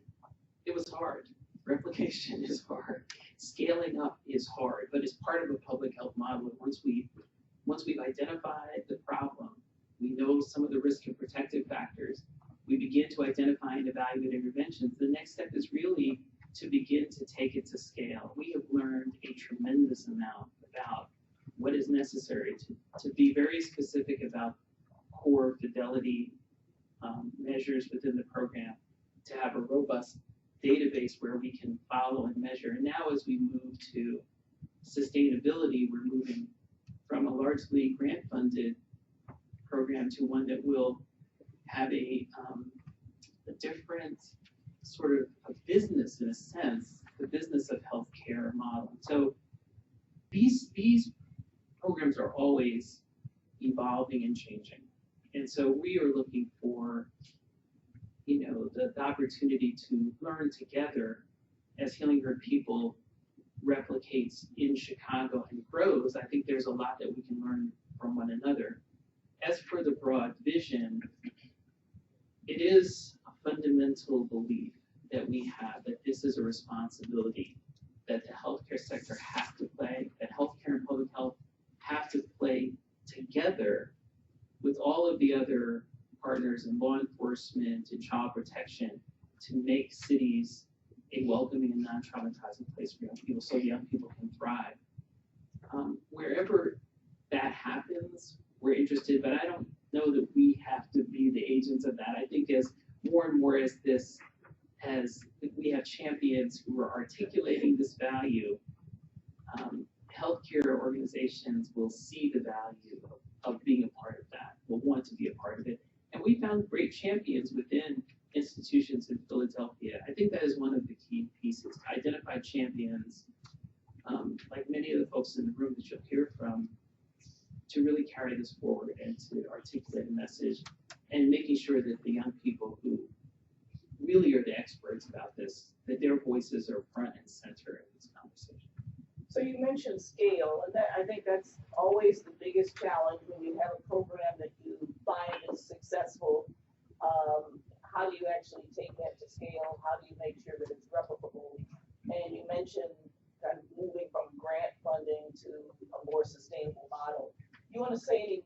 it was hard. replication is hard. Scaling up is hard, but it's part of a public health model. And once we've identified the problem, we know some of the risk and protective factors, we begin to identify and evaluate interventions. The next step is really to begin to take it to scale. We have learned a tremendous amount about what is necessary to be very specific about core fidelity measures within the program, to have a robust database where we can follow and measure. And now as we move to sustainability, we're moving from a largely grant-funded program to one that will have a different sort of a business, in a sense, the business of healthcare model. So these programs are always evolving and changing. And so we are looking for, the opportunity to learn together as Healing Herd People replicates in Chicago and grows. I think there's a lot that we can learn from one another. As for the broad vision, it is a fundamental belief that we have that this is a responsibility that the healthcare sector has to play, that healthcare and public health have to play together with all of the other partners in law enforcement and child protection to make cities a welcoming and non-traumatizing place for young people so young people can thrive. Wherever that happens, we're interested, but I don't know that we have to be the agents of that. I think as more and more as we have champions who are articulating this value, healthcare organizations will see the value of being a part of that, will want to be a part of it. And we found great champions within institutions in Philadelphia. I think that is one of the key pieces, to identify champions, like many of the folks in the room that you'll hear from, to really carry this forward and to articulate a message, and making sure that the young people who really are the experts about this, that their voices are front and center in this conversation. So you mentioned scale, and I think that's always the biggest challenge when you have a program that you find is successful. How do you actually take that to scale? How do you make sure that it's replicable? And you mentioned kind of moving from grant funding to a more sustainable model. You want to say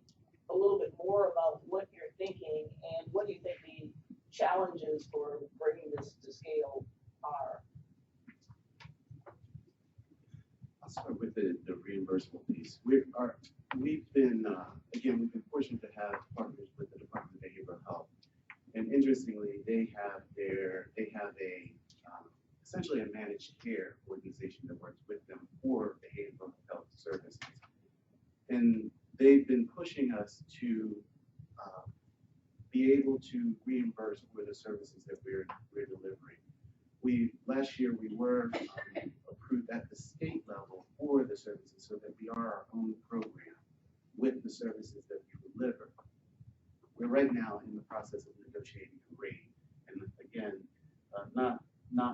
a little bit more about what you're thinking and what do you think the challenges for bringing this to scale are? I'll start with the reimbursable piece. We've been fortunate to have partners with the Department of Behavioral Health, and interestingly, they have essentially a managed care organization that works with them for behavioral health services, and they've been pushing us to be able to reimburse for the services that we're delivering. Last year we were approved at the state level for the services, so that we are our own program with the services that we deliver. We're right now in the process of negotiating a rate, and again, not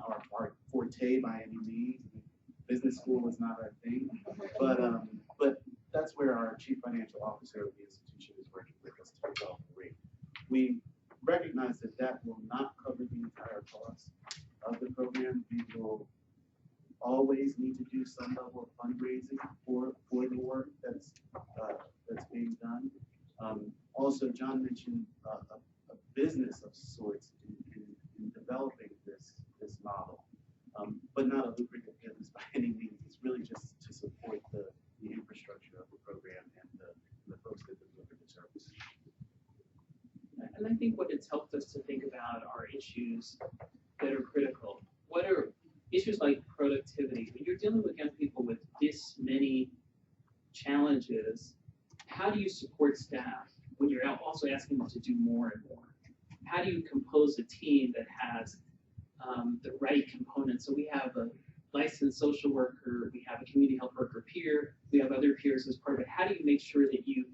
our forte by any means. Business school is not our thing, but that's where our chief financial officer of the institution is working with us to develop a rate. We recognize that will not cover the entire cost of the program. We will always need to do some level of fundraising for the work that's being done. Also, John mentioned a business of sorts in developing this model, but not a lucrative business by any means. It's really just to support the infrastructure of the program and the folks that deliver the service. And I think what it's helped us to think about are issues that are critical. What are issues like productivity? When you're dealing with young people with this many challenges, how do you support staff when you're also asking them to do more and more? How do you compose a team that has the right components? So we have a licensed social worker, we have a community health worker peer, we have other peers as part of it. How do you make sure that you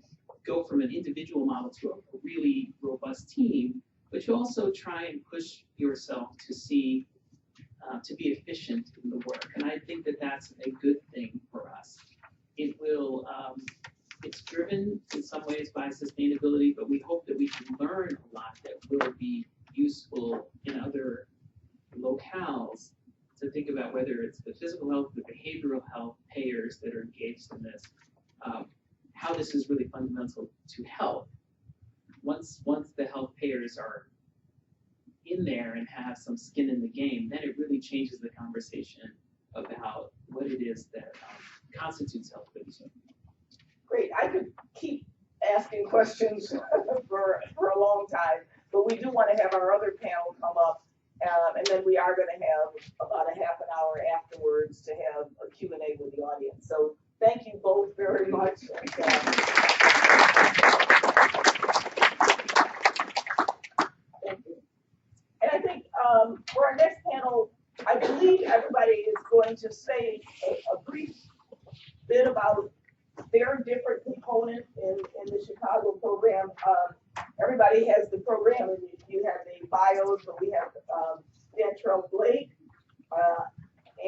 go from an individual model to a really robust team, but you also try and push yourself to see, to be efficient in the work? And I think that that's a good thing for us. It will, it's driven in some ways by sustainability, but we hope that we can learn a lot that will be useful in other locales to think about whether it's the physical health, the behavioral health payers that are engaged in this, how this is really fundamental to health. Once the health payers are in there and have some skin in the game, then it really changes the conversation about what it is that constitutes health for the Great, I could keep asking questions for a long time, but we do want to have our other panel come up, and then we are going to have about a half an hour afterwards to have a Q&A with the audience. So thank you both very much. Thank you. And I think for our next panel, I believe everybody is going to say a brief bit about their different components in the Chicago program. Everybody has the program, and you have the bios, but we have Dantrell Blake,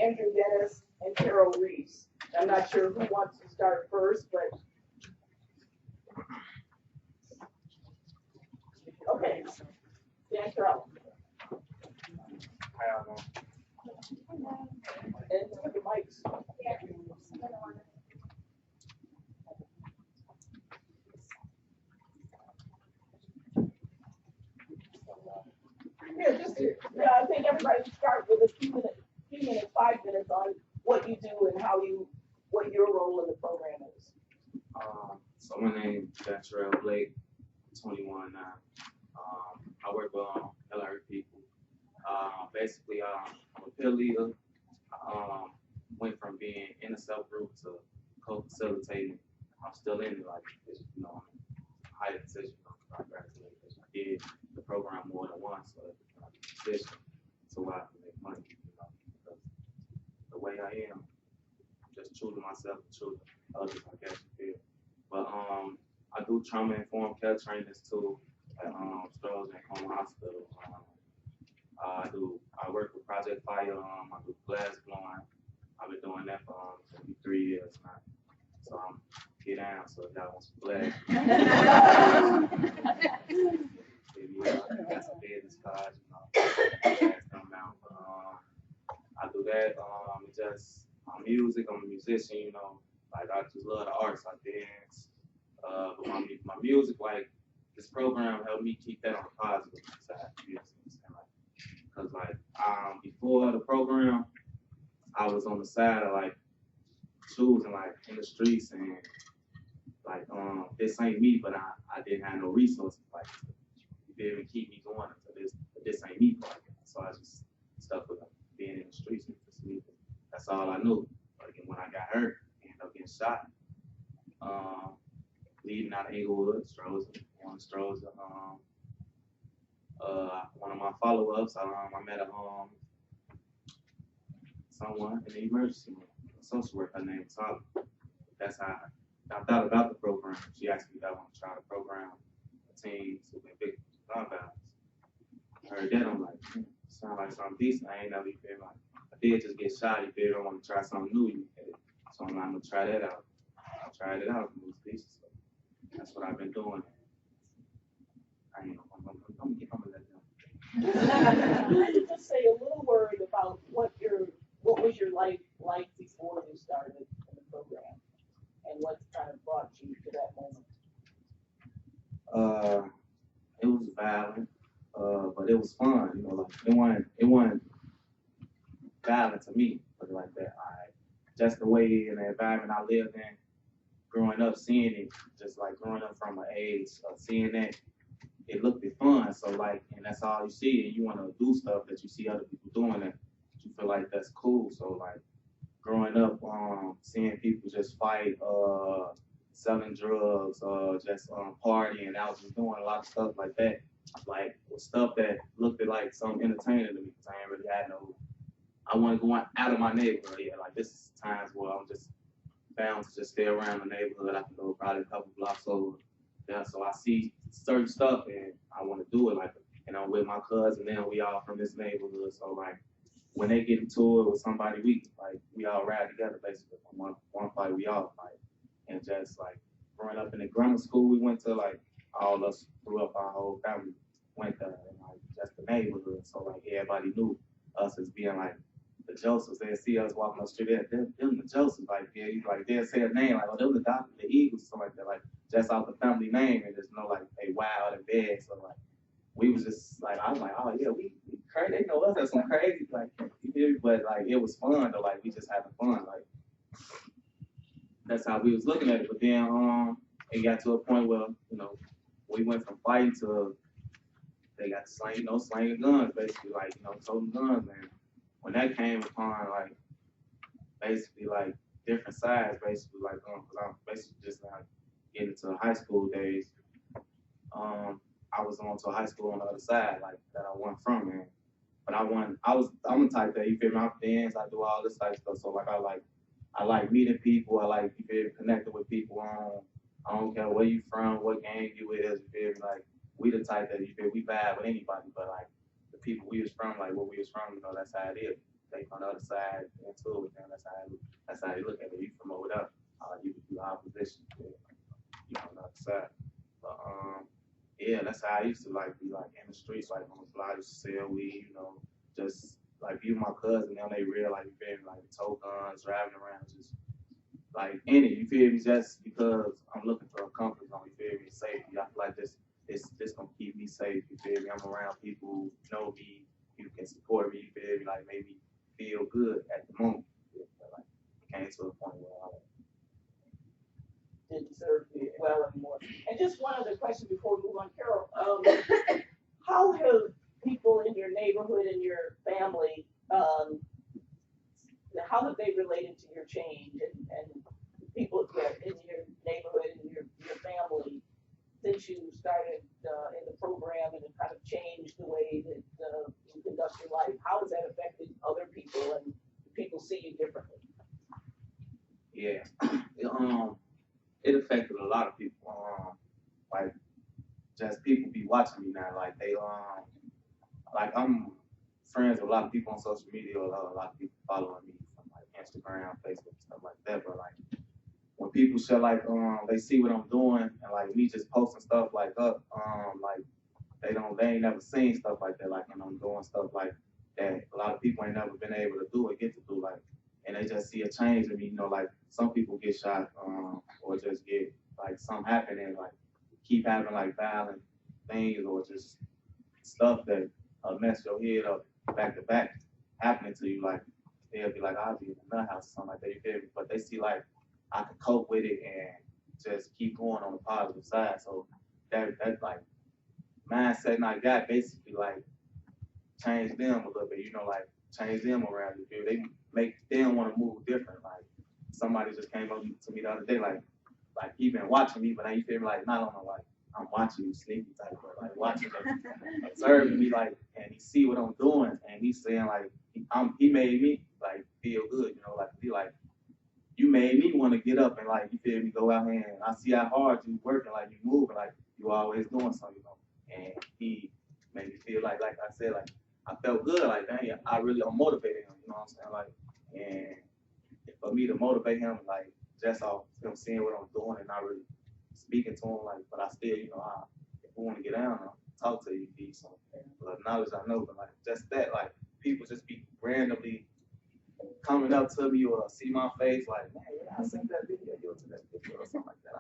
Andrew Dennis, and Carol Reese. I'm not sure who wants to start first, but okay, Dantrell. And the mics. Yeah, I think everybody should start with a few minutes, 5 minutes on what you do and what your role in the program is. So my name is Dantrell Blake, 21 now. I work with elderly people. Basically, I'm a peer leader. Went from being in a self-group to co-facilitating. I'm still in it, like, you know, higher position. I graduated. I did the program more than once, so it's a position to where I can make money. You know, because the way I am, I'm just true to myself, true to others, I guess you feel. But I do trauma-informed care trainings too at Stroh's and Home Hospital. I work with Project Fire. I do glass blowing. I've been doing that for 3 years now. So I'm get down. So if y'all want some glass, got some business cards, you know, come out. I do that. I'm music. I'm a musician. You know, like I just love the arts. I dance. But my music, like this program helped me keep that on the positive side. You know what I'm saying? Because like before the program, I was on the side of like choosing like in the streets and like this ain't me, but I didn't have no resources like you didn't keep me going until this ain't me part. So I just stuck with being in the streets and sleeping. That's all I knew. But again, when I got hurt, I ended up getting shot. Leaving out of Inglewood, Stroh's, one of my follow-ups, I met someone in the emergency room, a social worker, her name was Holly. That's how I thought about the program. She asked me if I want to try the program, teams who've been victims of gun violence. I heard that, I'm like, sound like something decent. I ain't never feel like I did just get shot. You feel I want to try something new. So I'm gonna try that out. I tried it out, it was decent. So that's what I've been doing. I'm gonna let them. Could you just say a little word about what was your life like before you started in the program, and what kind of brought you to that moment? It was violent, but it was fun. You know, like it wasn't violent to me, but like that. Just the way in the environment I lived in, growing up, seeing it, just like growing up from an age of seeing that, it looked fun. So like, and that's all you see, and you want to do stuff that you see other people doing that you feel like that's cool. So like, growing up, seeing people just fight, selling drugs, just partying, I was just doing a lot of stuff like that. Like stuff that looked like something entertaining to me because I ain't really had no. I want to go out of my neighborhood. Yeah, like this is times where I'm just bound to just stay around the neighborhood. I can go probably a couple blocks over. Yeah, so I see certain stuff and I want to do it. Like, and I'm with my cousin now. We all from this neighborhood. So like, when they get into it with somebody, we all ride together basically. From one fight, we all fight. And just like growing up in the grammar school we went to, like all of us grew up, our whole family went there, and like just the neighborhood. So like everybody knew us as being like the the Josephs, they see us walking on the street, them the Josephs, like, yeah, you like, they'll say a name, like, oh, them the doctor, the Eagles, something like that, like, just off the family name, and there's no, like, they wild and bad, so, like, we was just, like, I was like, oh, yeah, we crazy, they know us as some crazy, like, you feel me? But, like, it was fun, though, like, we just having fun, like, that's how we was looking at it, but then, it got to a point where, you know, we went from fighting to, they got slinging guns, basically, like, toting guns, and when that came upon, like, basically, like, different sides, basically, like, because I'm basically just now getting into high school days, I was on to high school on the other side, like, that I went from, man. But I'm the type that, you feel me, I dance, I do all this type of stuff, so, like, I like meeting people, I like, you feel me, connecting with people I don't care where you from, what gang you is, you feel me, like, we the type that, you feel we vibe with anybody, but, like, the people we was from, like, where we was from, that's how it is. They from the other side into it, and that's how they look at it. You from over there, you do opposition, you on the other side. But yeah, that's how I used to like be like in the streets, like on the fly, used to sell weed, just like you my cousin, now they real like you feel me, like tow guns, driving around, just like any, you feel me, just because I'm looking for a comfort zone, you feel me, safety. I feel like this gonna keep me safe, you feel me. I'm around people who know me, who can support me, you feel me, like maybe feel good at the moment. Like it came to a point where I didn't serve you well anymore. And just one other question before we move on, Carol. How have people in your neighborhood and your family, how have they related to your change and people in your neighborhood and your family since you started in the program and it kind of changed the way that you conduct your life? How has that affected other people and people see you differently? Yeah, it affected a lot of people. Like just people be watching me now. Like they like I'm friends with a lot of people on social media. A lot of people following me from like Instagram, Facebook, stuff like that. But like when people share like they see what I'm doing and like me just posting stuff like up, like they ain't never seen stuff like that, like when I'm doing stuff like that a lot of people ain't never been able to do or get to do, like, and they just see a change in me, like some people get shot, or just get like something happening, like keep having like violent things or just stuff that mess your head up back to back happening to you, like they'll be like, I'll be in the nut house or something like that, you feel me? But they see like I can cope with it and just keep going on the positive side. So that's like mindset I got basically like changed them a little bit, like change them around. You feel? They make them want to move different. Like somebody just came up to me the other day, like he been watching me, but now you feel me like not on the like I'm watching you sneaky type, but like watching them, observing me, like, and he see what I'm doing, and he's saying like he made me like feel good, like be like you made me want to get up and like you feel me go out here and I see how hard you working, like you moving, like you always doing something, and he made me feel like I said, like I felt good, like dang, I'm motivating him, you know what I'm saying, like, and for me to motivate him, like just off him seeing what I'm doing and not really speaking to him, like, but I still, if we want to get down, I'll talk to you, be some knowledge I know, but like just that, like people just be randomly coming up to me or see my face, like, man, yeah, I seen that video, to that video or something like that.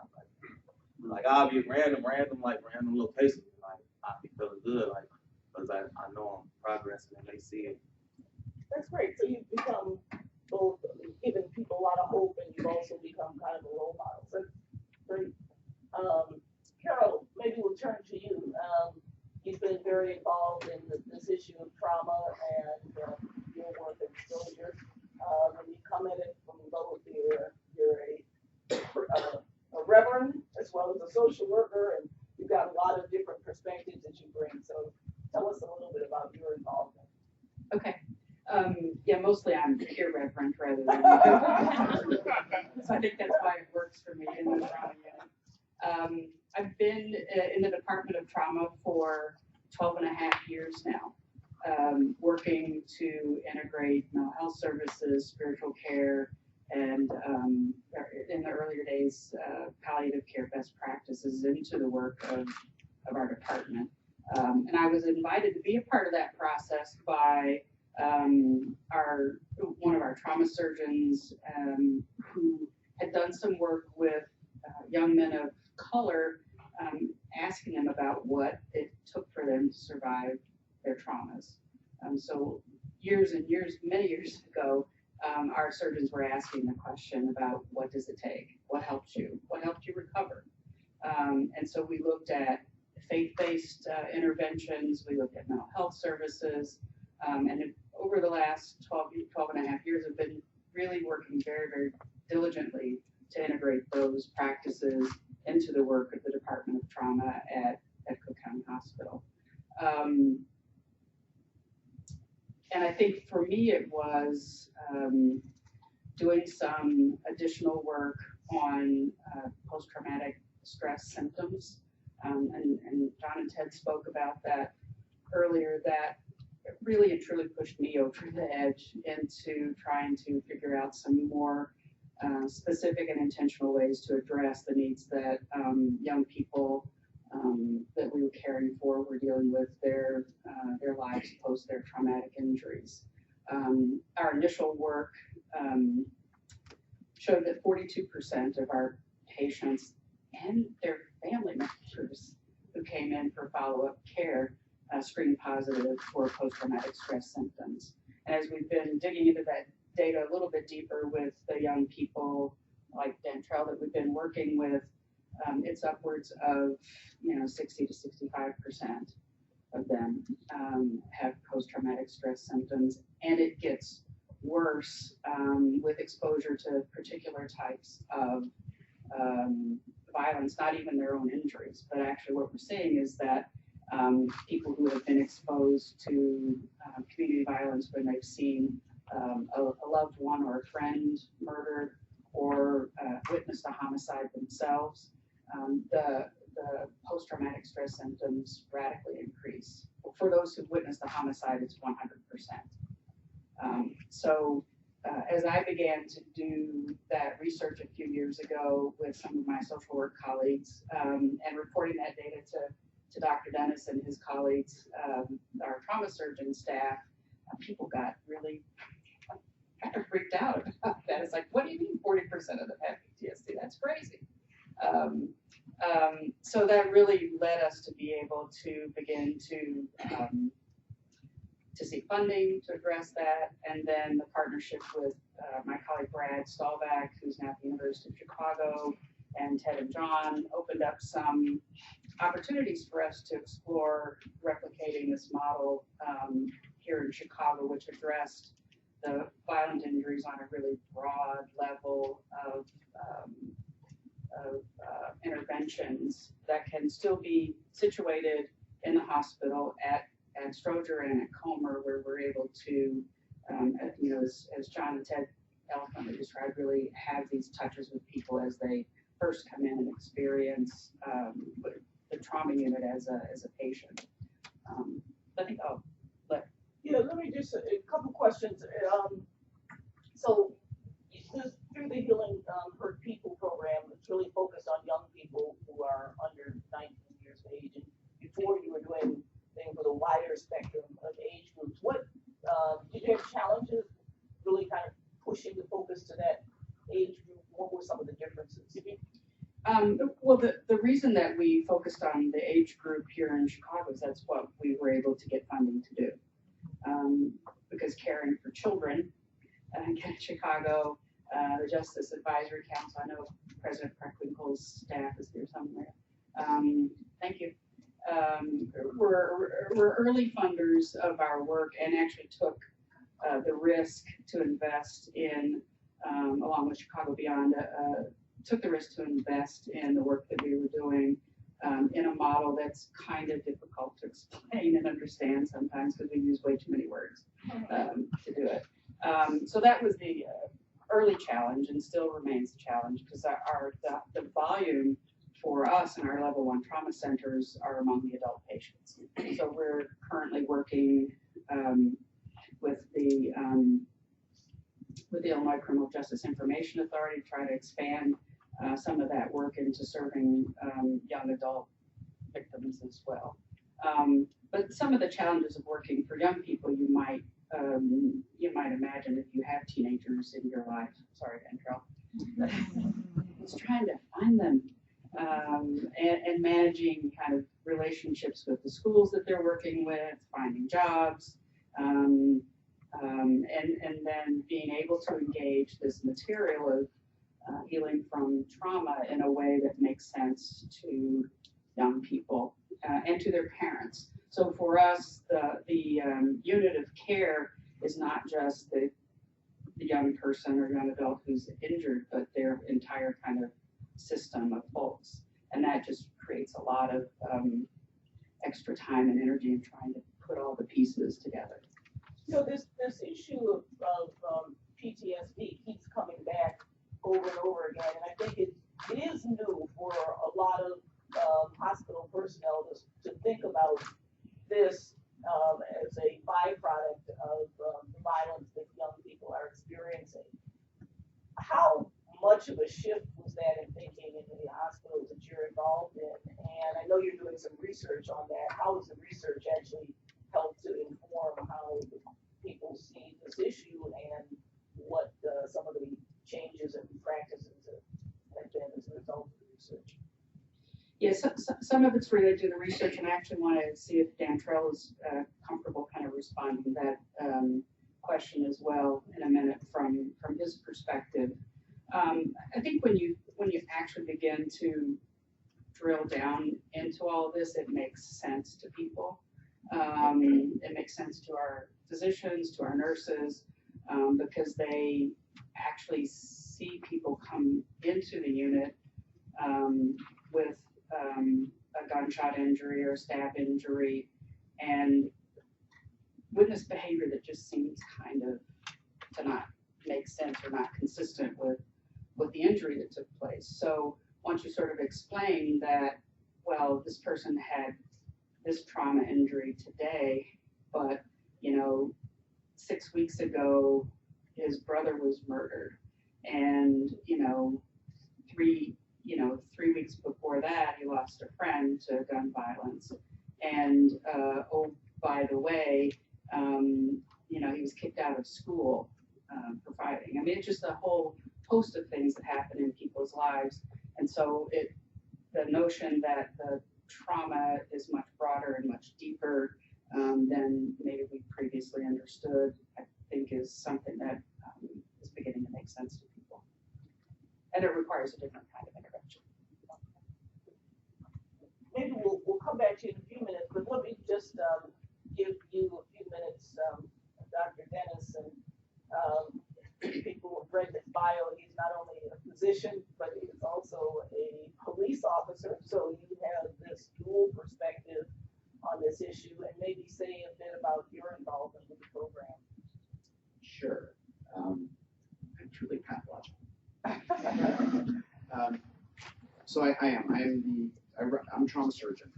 I'm like I'll be random locations, like I'll be feeling good, like, because I know I'm progressing and they see it. That's great. So you've become both giving people a lot of hope and you've also become kind of a role model. So great. Carol, maybe we'll turn to you. You've been very involved in this issue of trauma and your work at Soldier. And you come at it from both you're a reverend as well as a social worker, and you've got a lot of different perspectives that you bring. So tell us a little bit about your involvement. Okay. Yeah, mostly I'm peer reverend rather than so I think that's why it works for me in the trauma unit. I've been in the Department of Trauma for 12 and a half years now, working to integrate mental health services, spiritual care, and in the earlier days, palliative care best practices into the work of our department. And I was invited to be a part of that process by One of our trauma surgeons who had done some work with young men of color, asking them about what it took for them to survive their traumas. So years and years, many years ago, our surgeons were asking the question about what does it take? What helped you? What helped you recover? And so we looked at faith-based interventions, we looked at mental health services, over the last 12 and a half years, have been really working very, very diligently to integrate those practices into the work of the Department of Trauma at Cook County Hospital. And I think for me, it was doing some additional work on post-traumatic stress symptoms. And John and Ted spoke about that earlier, that it really and truly pushed me over the edge into trying to figure out some more specific and intentional ways to address the needs that young people that we were caring for were dealing with their lives post their traumatic injuries. Our initial work showed that 42% of our patients and their family members who came in for follow-up care screened positive for post-traumatic stress symptoms. And as we've been digging into that data a little bit deeper with the young people like Dantrell that we've been working with, it's upwards of 60 to 65% of them have post-traumatic stress symptoms, and it gets worse with exposure to particular types of violence, not even their own injuries, but actually what we're seeing is that people who have been exposed to community violence when they've seen a loved one or a friend murdered or witnessed a homicide themselves, the post-traumatic stress symptoms radically increase. For those who've witnessed a homicide, it's 100%. As I began to do that research a few years ago with some of my social work colleagues and reporting that data to Dr. Dennis and his colleagues, our trauma surgeon staff, people got really kind of freaked out about that. It's like, what do you mean 40% of them have PTSD? That's crazy. So that really led us to be able to begin to seek funding to address that, and then the partnership with my colleague Brad Stahlback, who's now at the University of Chicago, and Ted and John opened up some opportunities for us to explore replicating this model here in Chicago, which addressed the violent injuries on a really broad level of interventions that can still be situated in the hospital at Stroger and at Comer, where we're able to, as John and Ted eloquently described, really have these touches with people as they first come in and experience the trauma unit as a patient. Let me just a couple questions. So through the Healing Hurt People program, it's really focused on young people who are under 19 years of age. And before you were doing things with a wider spectrum of age groups, what did you have challenges really kind of pushing the focus to that age group? What were some of the differences? Well, the reason that we focused on the age group here in Chicago is that's what we were able to get funding to do. Because caring for children in Chicago, the Justice Advisory Council, I know President Preckwinkle's staff is here somewhere. Thank you. We're early funders of our work and actually took the risk to invest in, along with Chicago Beyond, took the risk to invest in the work that we were doing in a model that's kind of difficult to explain and understand sometimes because we use way too many words to do it. So that was the early challenge and still remains a challenge because the volume for us in our level 1 trauma centers are among the adult patients. So we're currently working with the Illinois Criminal Justice Information Authority to try to expand some of that work into serving young adult victims as well. But some of the challenges of working for young people you might you might imagine if you have teenagers in your life, sorry, Dantrell, it's trying to find them and managing kind of relationships with the schools that they're working with, finding jobs, and then being able to engage this material of healing from trauma in a way that makes sense to young people and to their parents. So for us, the unit of care is not just the young person or young adult who's injured, but their entire kind of system of folks. And that just creates a lot of extra time and energy in trying to put all the pieces together. So this issue of PTSD keeps coming back over and over again, and I think it is new for a lot of hospital personnel to think about this as a byproduct of the violence that young people are experiencing. How much of a shift was that in thinking in the hospitals that you're involved in? And I know you're doing some research on that. How has the research actually helped to inform how people see this issue and what some of the changes and practices have been as a result of the research? Yes, some of it's related to the research, and I actually want to see if Dantrell is comfortable kind of responding to that question as well in a minute from his perspective. I think when you actually begin to drill down into all of this, it makes sense to people. It makes sense to our physicians, to our nurses, because they actually see people come into the unit with a gunshot injury or a stab injury and witness behavior that just seems kind of to not make sense or not consistent with the injury that took place. So once you sort of explain that, well, this person had this trauma injury today, but 6 weeks ago his brother was murdered, and 3 weeks before that he lost a friend to gun violence, and oh, by the way, he was kicked out of school for fighting. I mean, it's just a whole host of things that happen in people's lives, and so the notion that the trauma is much broader and much deeper than maybe we previously understood, I think is something that is beginning to make sense to people. And it requires a different kind of intervention. Maybe we'll come back to you in a few minutes, but let me just give you a few minutes, Dr. Dennis, and people who have read his bio. He's not only a physician, but he's also a police officer, so you have this dual perspective on this issue, and maybe say a bit about your involvement with the program. Sure. I'm truly pathological. So I am. I'm a trauma surgeon.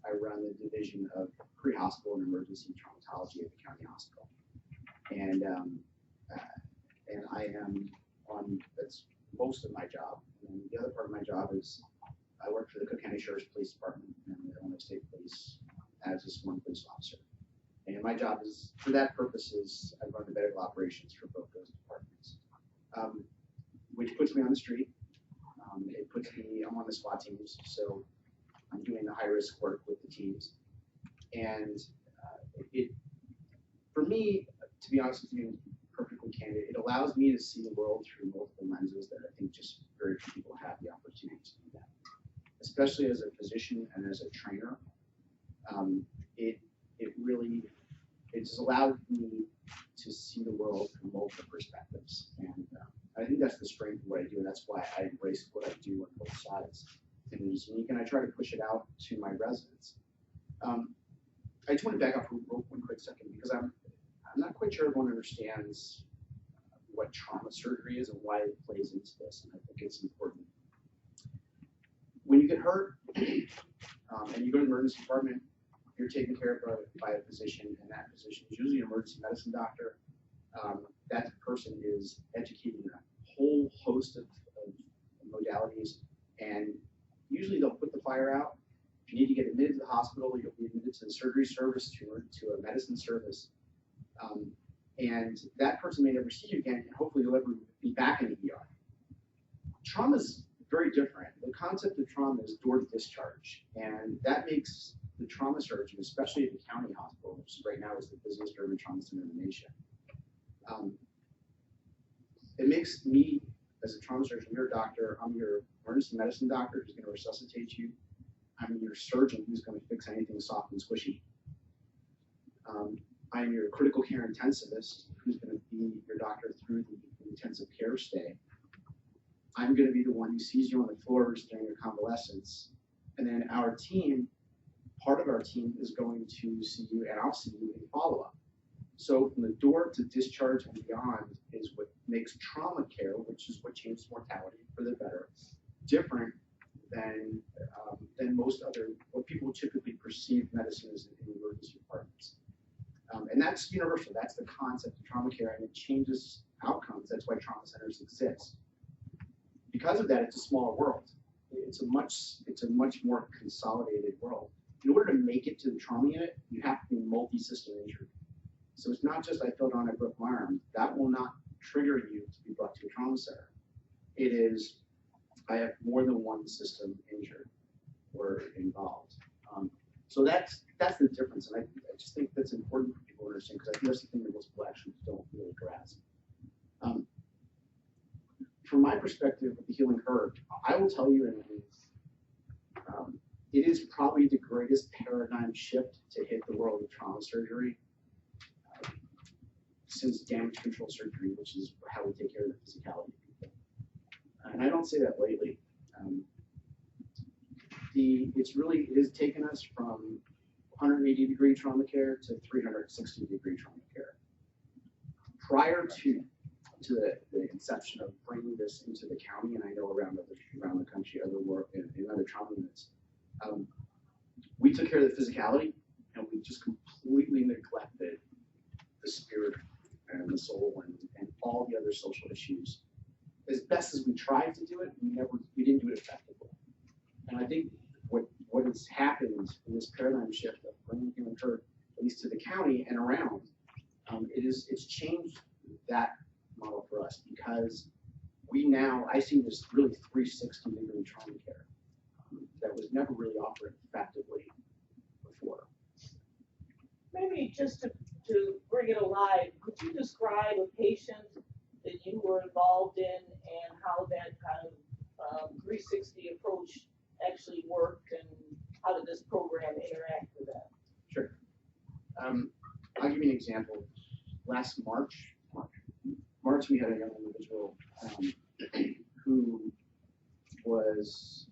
I run the division of pre-hospital and emergency traumatology at the county hospital, and I am on. That's most of my job. And the other part of my job is I work for the Cook County Sheriff's Police Department and the Illinois State Police as a sworn police officer. And my job is, for that purpose, is I run the medical operations for both those departments, which puts me on the street. It puts me, I'm on the SWAT teams, so I'm doing the high-risk work with the teams. And for me, to be honest with you, perfectly candid, it allows me to see the world through multiple lenses that I think just very few people have the opportunity to do that. Especially as a physician and as a trainer, it just allowed me to see the world from multiple perspectives. And I think that's the strength of what I do, and that's why I embrace what I do on both sides. And it's unique, and I try to push it out to my residents. I just want to back up for one quick second, because I'm not quite sure everyone understands what trauma surgery is and why it plays into this, and I think it's important. When you get hurt and you go to the emergency department, you're taken care of by a physician, and that physician is usually an emergency medicine doctor. That person is educating a whole host of modalities, and usually they'll put the fire out. If you need to get admitted to the hospital, you'll be admitted to the surgery service, to a medicine service. And that person may never see you again, and hopefully you'll ever be back in the ER. Trauma is very different. The concept of trauma is door to discharge, and that makes the trauma surgeon, especially at the county hospital, which right now is the busiest urban trauma center in the nation. It makes me, as a trauma surgeon, your doctor, I'm your emergency medicine doctor who's going to resuscitate you. I'm your surgeon who's going to fix anything soft and squishy. I'm your critical care intensivist who's going to be your doctor through the intensive care stay. I'm going to be the one who sees you on the floors during your convalescence. And then our team, part of our team is going to see you, and I'll see you in follow-up. So from the door to discharge and beyond is what makes trauma care, which is what changes mortality for the better, different than most other, what people typically perceive medicine as in emergency departments. And that's universal. That's the concept of trauma care, and it changes outcomes. That's why trauma centers exist. Because of that, it's a smaller world. It's a much more consolidated world. In order to make it to the trauma unit, you have to be multi-system injured. So it's not just I fell down, I broke my arm. That will not trigger you to be brought to a trauma center. It is I have more than one system injured or involved. So that's the difference, and I just think that's important for people to understand, because I think that's the thing that most people actually don't really grasp. From my perspective with the healing curve, I will tell you, it is probably the greatest paradigm shift to hit the world of trauma surgery since damage control surgery, which is how we take care of the physicality of people. And I don't say that lightly. It has taken us from 180-degree trauma care to 360-degree trauma care. Prior to the inception of bringing this into the county, and I know around the country, other work in other trauma units, we took care of the physicality, and we just completely neglected the spirit and the soul and all the other social issues. As best as we tried to do it, we didn't do it effectively. And I think what has happened in this paradigm shift of bringing human hurt, at least to the county and around, it's changed that model for us, because I see this really 360-degree trauma care that was never really offered effectively before. Maybe just to bring it alive, could you describe a patient that you were involved in and how that kind of 360 approach actually worked, and how did this program interact with that? Sure. I'll give you an example. Last March, we had a young individual who was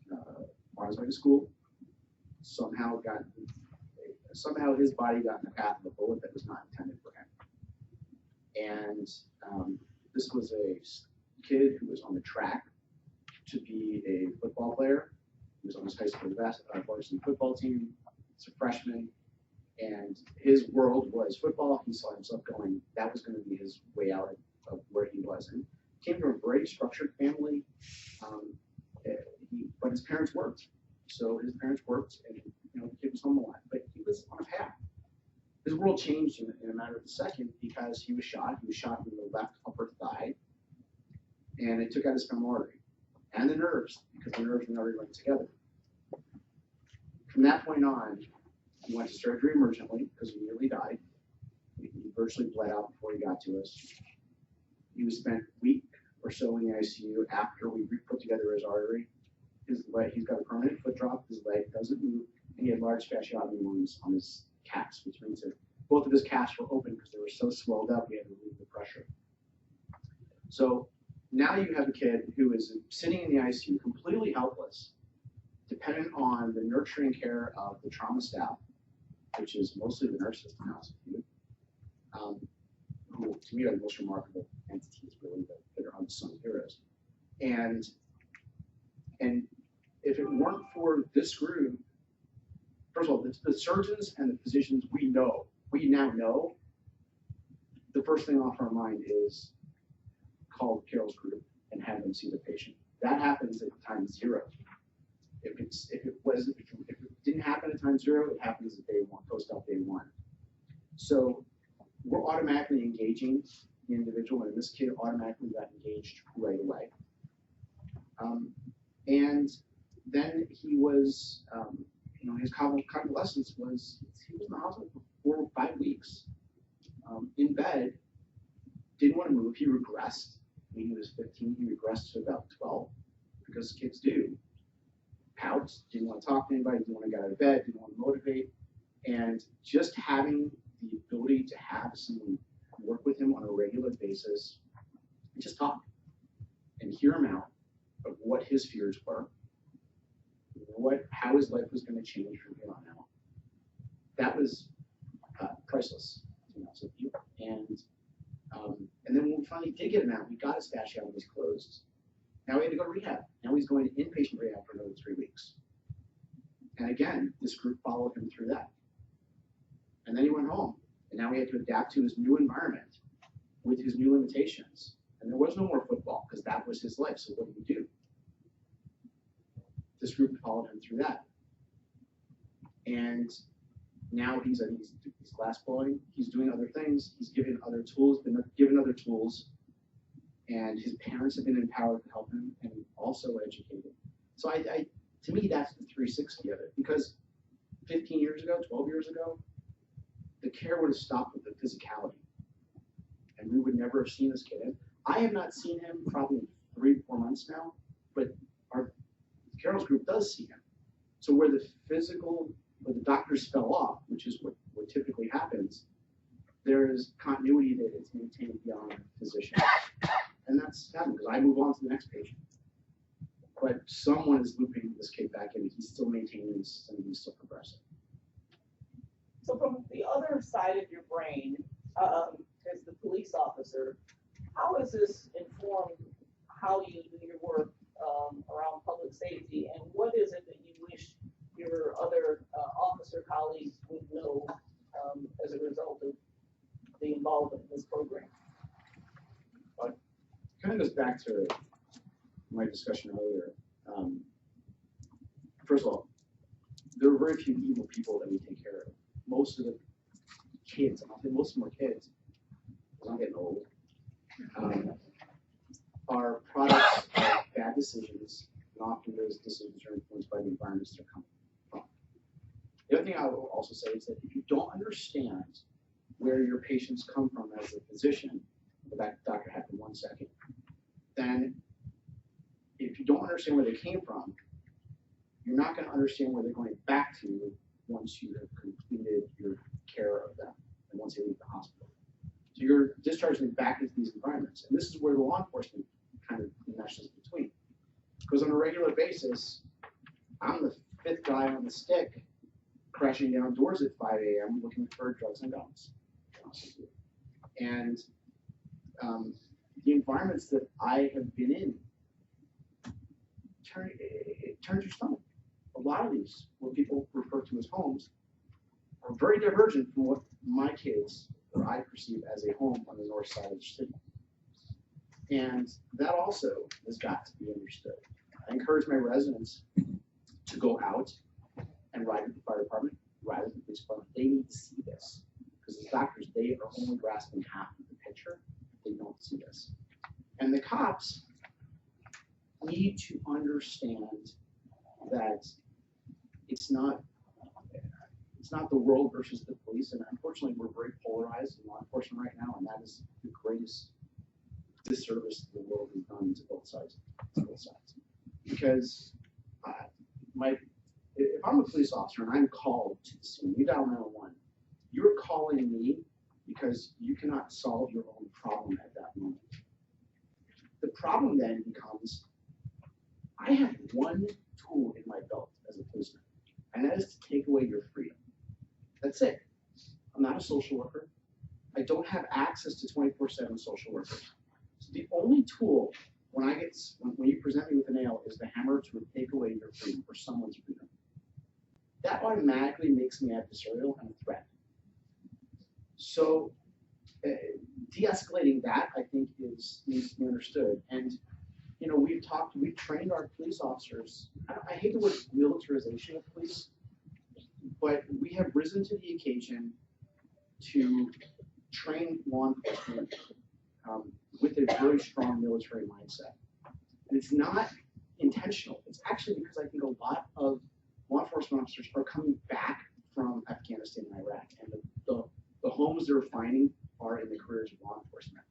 on his way to school. Somehow his body got in the path of a bullet that was not intended for him. And this was a kid who was on the track to be a football player. He was on his high school varsity football team. He's a freshman, and his world was football. He saw himself going, that was going to be his way out of where he was. And he came from a very structured family, but his parents worked. So his parents worked, and the kid was home a lot, but he was on a path. His world changed in a matter of a second, because he was shot. He was shot in the left upper thigh, and it took out his femoral artery and the nerves, because the nerves and the artery went together. From that point on, he went to surgery emergently because he nearly died. He virtually bled out before he got to us. He was spent a week or so in the ICU after we put together his artery. His leg, he's got a permanent foot drop. His leg doesn't move, and he had large fasciotomy wounds on his calves, which means that both of his calves were open because they were so swelled up. We had to relieve the pressure. So now you have a kid who is sitting in the ICU, completely helpless, dependent on the nurturing care of the trauma staff, which is mostly the nurses, to be honest with you, who to me are the most remarkable entities, really, that are unsung heroes. And if it weren't for this group, first of all, the surgeons and the physicians we now know, the first thing off our mind is call Carol's group and have them see the patient. That happens at time zero. If it didn't happen at time zero, it happens at day one, post-op day one. So we're automatically engaging the individual, and this kid automatically got engaged right away. And then he was, his convalescence was, he was in the hospital for 4 or 5 weeks, in bed, didn't want to move. He regressed. When he was 15, he regressed to about 12, because kids do. Pout, didn't want to talk to anybody, didn't want to get out of bed, didn't want to motivate. And just having the ability to have someone work with him on a regular basis, and just talk and hear him out of what his fears were, how his life was going to change from here on out. That was priceless, to be honest with you. And then when we finally did get him out, we got his stash out and was closed. Now we had to go to rehab. Now he's going to inpatient rehab for another 3 weeks. And again, this group followed him through that. And then he went home. And now he had to adapt to his new environment with his new limitations. And there was no more football because that was his life. So what did he do? This group followed him through that. And now he's glass blowing. He's doing other things. He's given other tools, been given other tools. And his parents have been empowered to help him and also educated. So to me, that's the 360 of it. Because 15 years ago, 12 years ago, the care would have stopped with the physicality. And we would never have seen this kid. I have not seen him probably 3 or 4 months now, but our Carol's group does see him. So where the doctors fell off, which is what typically happens, there is continuity that is maintained beyond physician. And that's happened because I move on to the next patient. But someone is looping this kid back in. He's still maintaining this and he's still progressing. So from the other side of your brain, as the police officer, how has this informed how you do your work around public safety, and what is it that you wish your other officer colleagues would know as a result of the involvement in this program? Kind of goes back to my discussion earlier. First of all, there are very few evil people that we take care of. Most of the kids, and I'll say most of them are kids, because I'm getting old, are products of bad decisions, and often those decisions are influenced by the environments they're coming from. The other thing I will also say is that if you don't understand where your patients come from as a physician, that doctor had for 1 second, then if you don't understand where they came from, you're not going to understand where they're going back to once you have completed your care of them and once they leave the hospital. So you're discharging them back into these environments. And this is where the law enforcement kind of meshes between. Because on a regular basis, I'm the 5th guy on the stick crashing down doors at 5 a.m. looking for drugs and guns. And the environments that I have been in, it turns your stomach. A lot of these, what people refer to as homes, are very divergent from what my kids, or I perceive as a home on the north side of the city. And that also has got to be understood. I encourage my residents to go out and ride with the fire department, ride with the police department. They need to see this. Because as doctors, they are only grasping half of the picture. They don't see this. And the cops need to understand that it's not the world versus the police. And unfortunately, we're very polarized in law enforcement right now, and that is the greatest disservice the world has done to both sides. Because if I'm a police officer and I'm called to the scene, you dial 911, you're calling me because you cannot solve your own problem at that moment. The problem then becomes, I have one tool in my belt as a policeman, and that is to take away your freedom. That's it. I'm not a social worker. I don't have access to 24/7 social workers. So the only tool when you present me with a nail is the hammer to take away your freedom or someone's freedom. That automatically makes me adversarial and a threat. So de-escalating that, I think, needs to be understood. And we've trained our police officers. I hate the word militarization of police, but we have risen to the occasion to train law enforcement with a very strong military mindset. And it's not intentional. It's actually because I think a lot of law enforcement officers are coming back from Afghanistan and Iraq, and the homes they're finding are in the careers of law enforcement.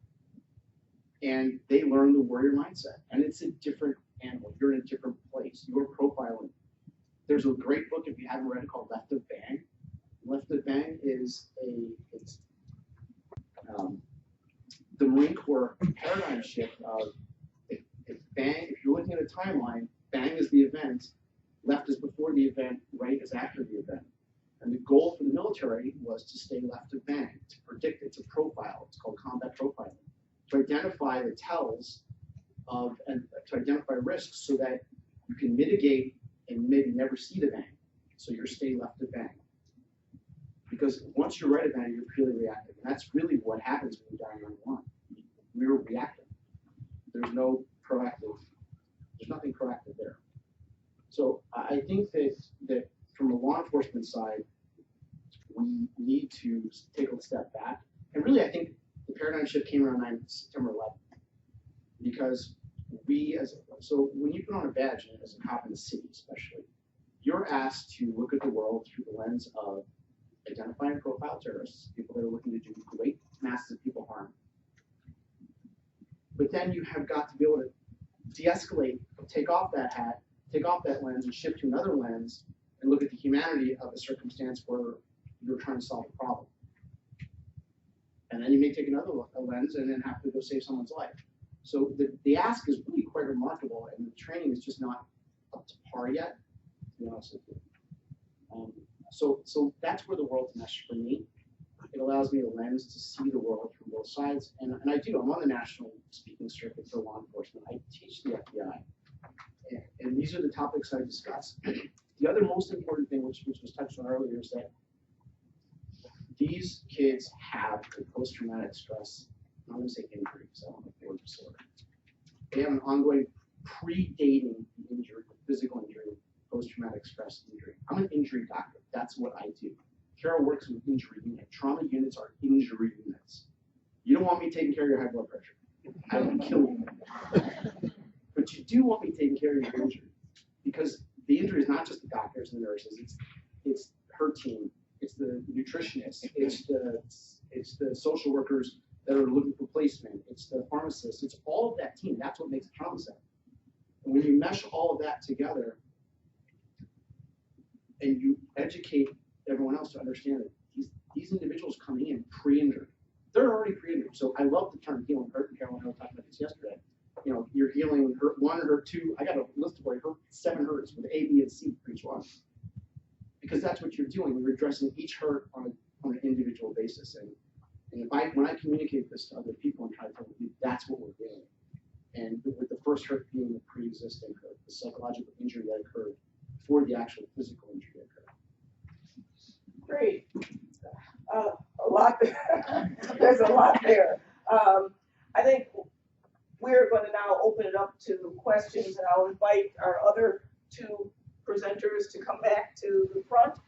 And they learn the warrior mindset, and it's a different animal. You're in a different place. You're profiling. There's a great book, if you haven't read it, called Left of Bang. Left of Bang is the Marine Corps paradigm shift of if you're looking at a timeline, bang is the event, left is before the event, right is after the event. And the goal for the military was to stay left of bang, to predict it, to profile. It's called combat profiling, to identify the tells of and to identify risks so that you can mitigate and maybe never see the bang. So you're stay left of bang. Because once you're right of bang, you're purely reactive. And that's really what happens when you die on 9/11. We're reactive. There's no proactive, there's nothing proactive there. So I think that from a law enforcement side, we need to take a step back. And really, I think the paradigm shift came around September 11th. Because so when you put on a badge as a cop in the city especially, you're asked to look at the world through the lens of identifying and profile terrorists, people that are looking to do great masses of people harm. But then you have got to be able to de-escalate, take off that hat, take off that lens and shift to another lens and look at the humanity of a circumstance where you're trying to solve a problem. And then you may take another lens and then have to go save someone's life. So the ask is really quite remarkable, and the training is just not up to par yet, to be honest with you. So that's where the world's mesh for me. It allows me a lens to see the world from both sides. And I do, I'm on the national speaking circuit for law enforcement. I teach the FBI. And these are the topics I discuss. The other most important thing, which was touched on earlier, is that these kids have a post-traumatic stress, I'm going to say injury, because I don't know the word disorder. They have an ongoing predating the injury, the physical injury, post-traumatic stress injury. I'm an injury doctor. That's what I do. Carol works with injury unit. Trauma units are injury units. You don't want me taking care of your high blood pressure. I will kill you. But you do want me taking care of your injury, because the injury is not just the doctors and the nurses. It's her team. It's the nutritionists. It's the social workers that are looking for placement. It's the pharmacists. It's all of that team. That's what makes a trauma center. And when you mesh all of that together, and you educate everyone else to understand that these individuals coming in pre-injured, they're already pre-injured. So I love the term healing hurt, and Carol and I were talking about this yesterday. You know, you're healing hurt 1 or hurt 2. I got a list of where hurt 7 hurts with A, B, and C for each one. Because that's what you're doing. You're addressing each hurt on an individual basis. And when I communicate this to other people and try to tell them, that's what we're doing. And with the first hurt being the pre-existing hurt, the psychological injury that occurred before the actual physical injury occurred. Great. A lot there. There's a lot there. I think we're going to now open it up to questions, and I'll invite our other 2 presenters to come back to the front.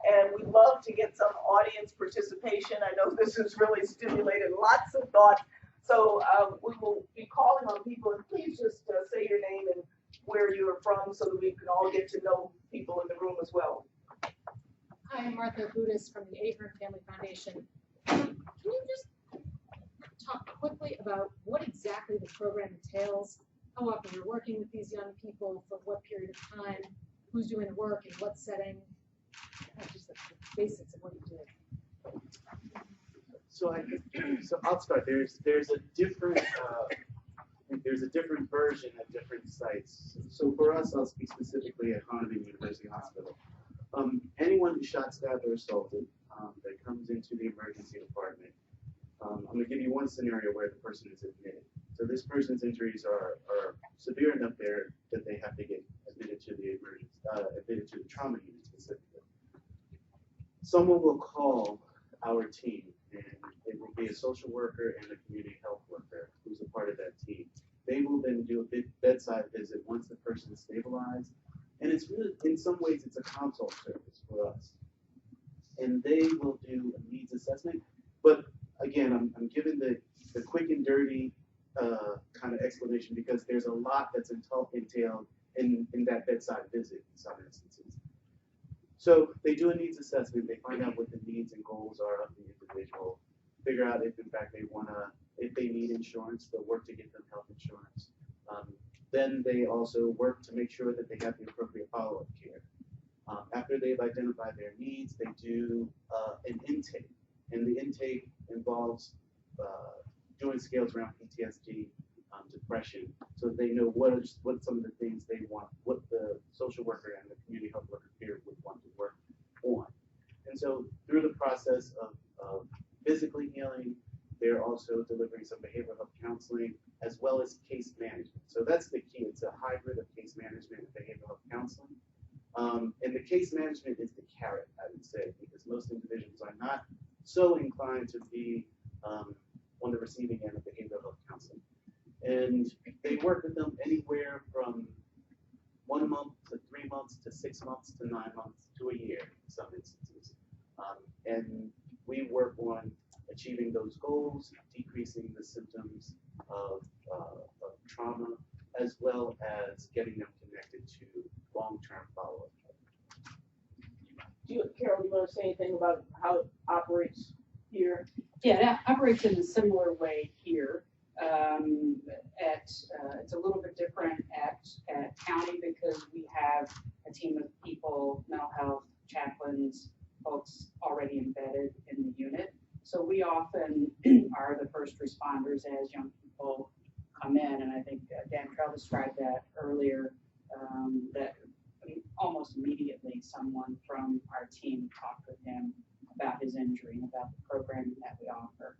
And we'd love to get some audience participation. I know this has really stimulated lots of thought. So we will be calling on people, and please just say your name and where you are from so that we can all get to know people in the room as well. Hi, I'm Martha Budis from the Ahern Family Foundation. Can you just talk quickly about what exactly the program entails, how often you're working with these young people, for what period of time, who's doing the work, in what setting, just the basics of what you do. So I'll start. There's a different version at different sites. So for us, I'll speak specifically at Corbin University Hospital. Anyone who's shot, stabbed, or assaulted that comes into the emergency department, I'm going to give you one scenario where the person is admitted. So this person's injuries are severe enough there that they have to get admitted to the trauma unit specifically. Someone will call our team, and it will be a social worker and a community health worker who's a part of that team. They will then do a bedside visit once the person is stabilized. And it's really, in some ways, it's a consult service for us. And they will do a needs assessment. But again, again, I'm giving the quick and dirty kind of explanation because there's a lot that's entailed in that bedside visit in some instances. So they do a needs assessment. They find out what the needs and goals are of the individual, figure out if in fact if they need insurance, they'll work to get them health insurance. Then they also work to make sure that they have the appropriate follow-up care. After they've identified their needs, they do an intake, and the intake involves doing scales around PTSD, depression, so that they know what some of the things they want, what the social worker and the community health worker here would want to work on. And so through the process of physically healing, they're also delivering some behavioral health counseling as well as case management. So that's the key. It's a hybrid of case management and behavioral health counseling. And the case management is the carrot, I would say, because most individuals are not so inclined to be on the receiving end of behavioral health counseling. And they work with them anywhere from 1 month to 3 months to 6 months to 9 months to a year in some instances. And we work on achieving those goals, decreasing the symptoms of trauma, as well as getting them connected to long-term follow-up. Carol, you want to say anything about how it operates here? Yeah, it operates in a similar way here. It's a little bit different at county because we have a team of people, mental health chaplains, folks already embedded in the unit. So we often are the first responders as young people come in, and I think Dantrell described that earlier, that almost immediately someone from our team talked with him about his injury and about the programming that we offer.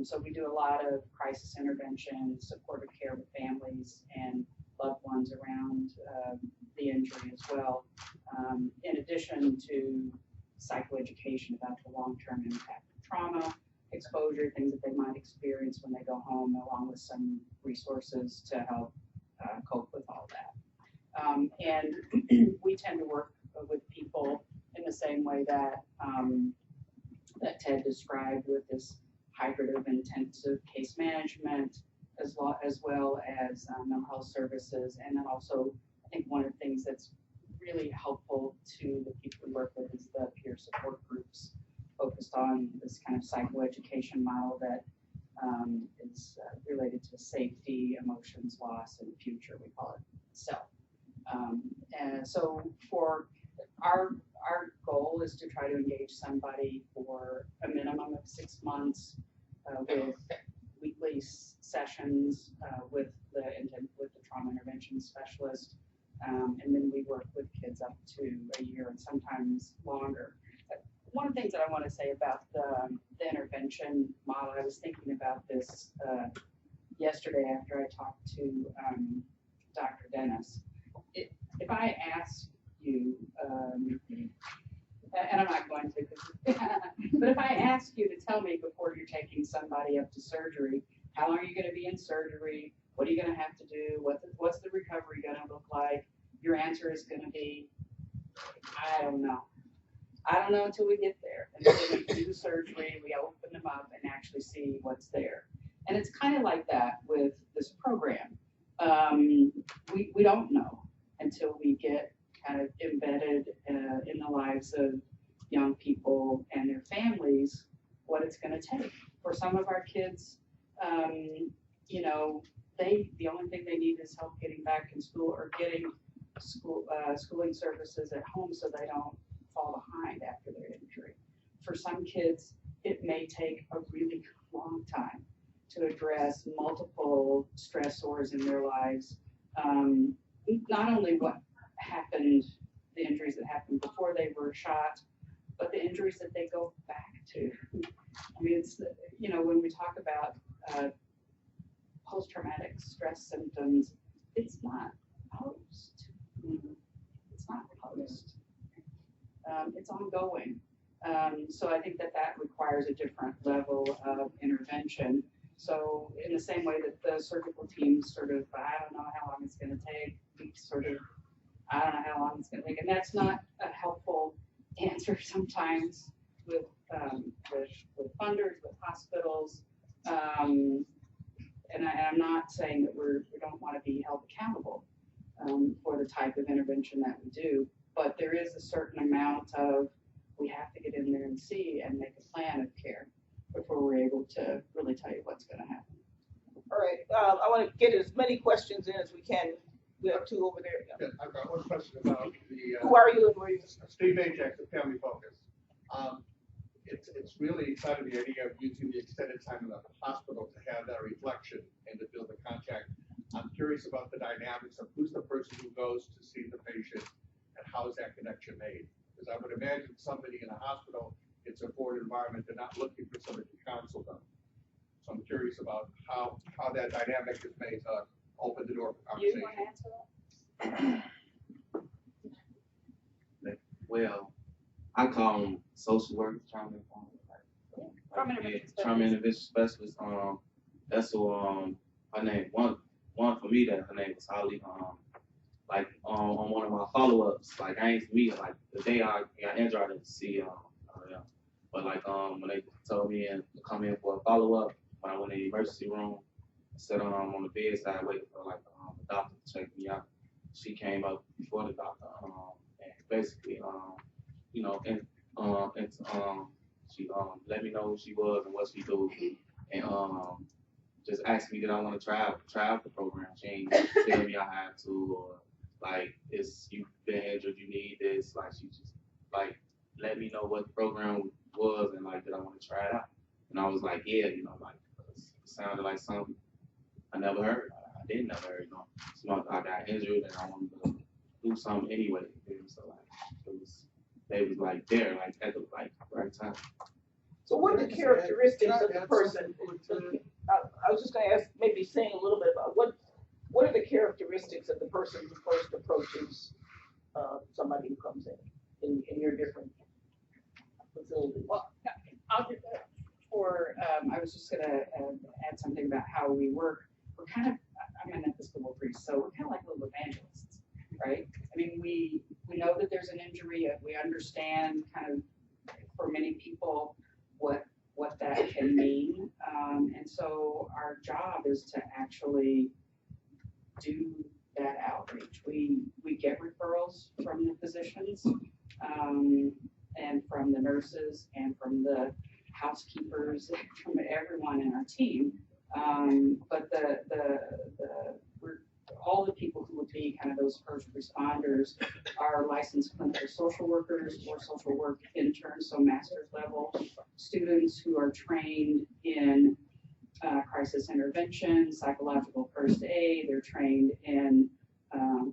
So we do a lot of crisis intervention, supportive care with families and loved ones around the injury as well, in addition to psychoeducation about the long-term impact of trauma, exposure, things that they might experience when they go home, along with some resources to help cope with all that. And we tend to work with people in the same way that that Ted described, with this hybrid of intensive case management, as well as mental health services. And then also, I think one of the things that's really helpful to the people we work with is the peer support groups focused on this kind of psychoeducation model that is related to safety, emotions, loss, and future. We call it self. And so for our goal is to try to engage somebody for a minimum of 6 months with weekly sessions with the trauma intervention specialist, and then we work with kids up to a year and sometimes longer. One of the things that I want to say about the intervention model, I was thinking about this yesterday after I talked to Dr. Dennis. If I ask you, and I'm not going to, but if I ask you to tell me before you're taking somebody up to surgery, how long are you going to be in surgery? What are you going to have to do? What's the recovery going to look like? Your answer is going to be, I don't know. I don't know until we get there. And then we do the surgery, we open them up and actually see what's there. And it's kind of like that with this program. We don't know until we get kind of embedded in the lives of young people and their families, what it's going to take. For some of our kids, you know, the only thing they need is help getting back in school or getting schooling services at home so they don't fall behind after their injury. For some kids, it may take a really long time to address multiple stressors in their lives. Not only what happened, the injuries that happened before they were shot, but the injuries that they go back to. I mean, it's, you know, when we talk about post-traumatic stress symptoms, it's not post. It's not post. It's ongoing. So I think that requires a different level of intervention. So in the same way that the surgical teams sort of, I don't know how long it's going to take, we sort of, I don't know how long it's going to take. And that's not a helpful answer sometimes with funders, with hospitals. And I'm not saying that we don't want to be held accountable for the type of intervention that we do, but there is a certain amount of, we have to get in there and see and make a plan of care before we're able to really tell you what's going to happen. All right, I want to get as many questions in as we can. We have two over there. Yeah, I've got one question about the. Who are you and where are you? Steve Ajax of Family Focus. It's really exciting, the idea of using the extended time in the hospital to have that reflection and to build a contact. I'm curious about the dynamics of who's the person who goes to see the patient and how is that connection made? Because I would imagine somebody in a hospital, it's a board environment, they're not looking for somebody to counsel them. So I'm curious about how that dynamic is made to open the door for conversation. You want to answer that? Well, I call them social workers, trauma intervention specialist. That's who her name her name was Holly. Like on one of my follow-ups, like I ain't meet her, like the day I got injured, I didn't see yeah. But like when they told me to come in for a follow-up, when I went in the emergency room, I sat on the bedside waiting for like the doctor to check me out. She came up before the doctor and basically she let me know who she was and what she do, and just asked me did I want to try out the program. She ain't tell me I had to, or like you've been injured, you need this. Like she just like let me know what the program was and like did I want to try it out. And I was like, yeah, like it sounded like something I never heard. I didn't never heard, I got injured and I wanted to do something anyway. So like they was like there, like at the right time. So what are the characteristics of the person? I was just going to ask, maybe saying a little bit about what are the characteristics of the person who first approaches somebody who comes in your different facilities? Well, I'll do that. I was just going to add something about how we work. We're kind of, I'm an Episcopal priest, so we're kind of like little evangelists, right? I mean, we know that there's an injury. We understand kind of for many people what that can mean. And so our job is to actually do that outreach. We get referrals from the physicians and from the nurses and from the housekeepers, from everyone in our team. But all the people who would be kind of those first responders are licensed clinical social workers or social work interns, so master's level students who are trained in crisis intervention, psychological first aid. They're trained in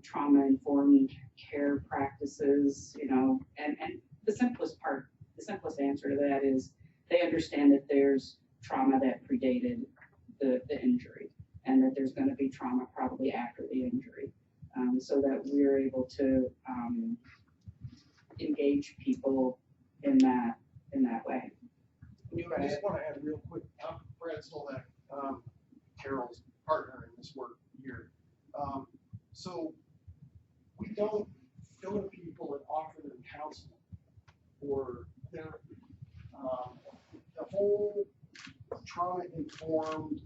trauma-informed care practices, and the simplest answer to that is they understand that there's trauma that predated the injury, and that there's going to be trauma probably after the injury, so that we're able to engage people in that way. I just want to add real quick. I'm Brad Solak, Carol's partner in this work here. So we don't go to people and offer them counseling or therapy. The whole trauma-informed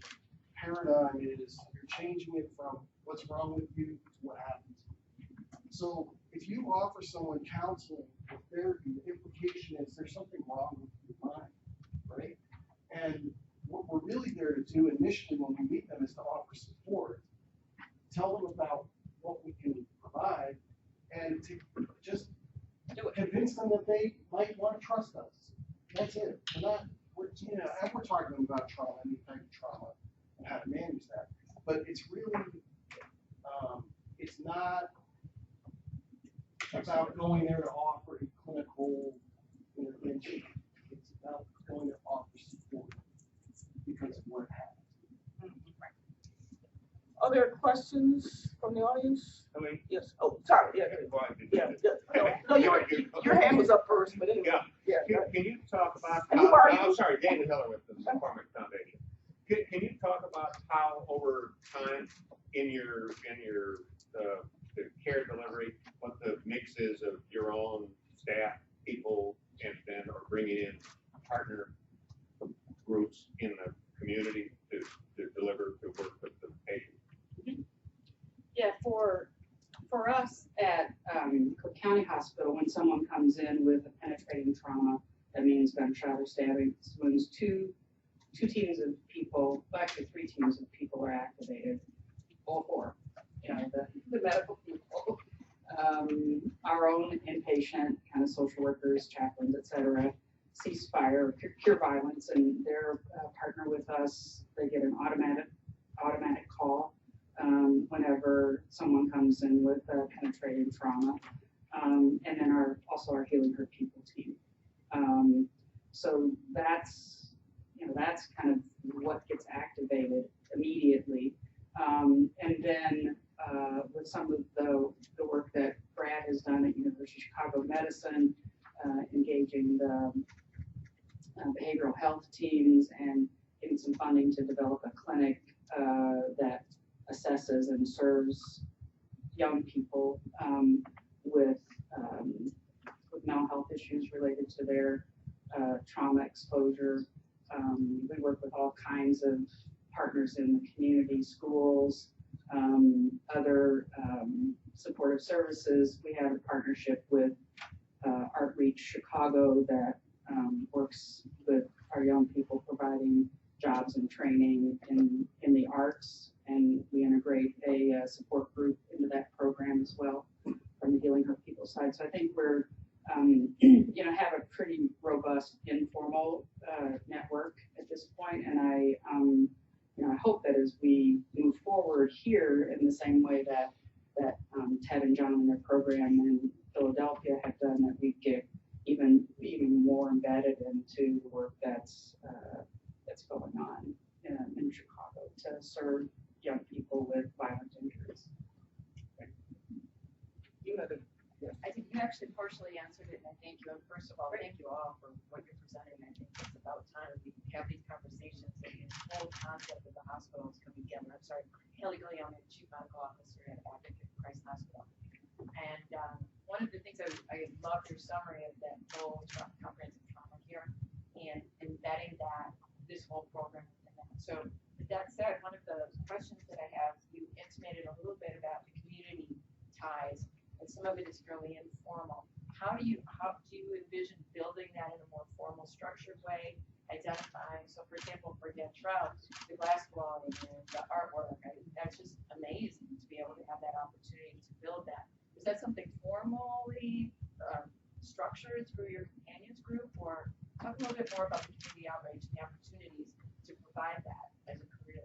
paradigm is you're changing it from what's wrong with you to what happens. So if you offer someone counseling or therapy, the implication is there's something wrong with your mind, right? And what we're really there to do initially when we meet them is to offer support, tell them about what we can provide, and to just convince them that they might want to trust us. That's it. We're talking about trauma, any type of trauma, and how to manage that. But it's really, it's not about going there to offer a clinical intervention. It's about going to offer support because of what happened. Other questions from the audience? Helene? Yes. Oh, sorry. Yeah. No, your hand was up first, but anyway. Yeah. Can you talk about I'm sorry, David Heller with the McCormick Foundation. Can you talk about how over time in your the care delivery, what the mix is of your own staff, people, and then or bringing in partner groups folks in the community to deliver, to work with the patient? Yeah, for us at Cook County Hospital, when someone comes in with a penetrating trauma, that means gunshot or stabbing, when two teams of people, well, actually 3 teams of people are activated, or 4, you know, the medical people, our own inpatient, kind of social workers, chaplains, et cetera, ceasefire, cure violence, and they're partner with us. They get an automatic call whenever someone comes in with penetrating trauma, and then also our Healing Her People team. So that's kind of what gets activated immediately. And then with some of the work that Brad has done at University of Chicago Medicine, engaging the behavioral health teams and getting some funding to develop a clinic that assesses and serves young people with mental health issues related to their trauma exposure. We work with all kinds of partners in the community, schools, other supportive services. We have a partnership with Outreach Chicago that works with our young people, providing jobs and training in the arts, and we integrate a support group into that program as well from the Healing Her People side. So I think we're have a pretty robust informal network at this point, and I hope that as we move forward here in the same way that Ted and John in their program in Philadelphia have done, that we get even more embedded into the work that's going on in Chicago to serve young people with violent injuries. I think you actually partially answered it, and I thank you. And first of all, thank you all for what you're presenting. I think it's about time we have these conversations and the whole concept of the hospitals coming together. I'm sorry, Helene Gayle, I'm the Chief Medical Officer at Advocate Christ Hospital. And one of the things I love your summary of that whole comprehensive trauma care and embedding this whole program within that. So with that said, one of the questions that I have, you intimated a little bit about the community ties, and some of it is fairly informal. How do you envision building that in a more formal, structured way, identifying? So, for example, for Dantrell, the glass blowing and the artwork, that's just amazing to be able to have that opportunity to build that. Is that something formally structured through your companions group, or talk a little bit more about the community outreach and the opportunities to provide that as a career?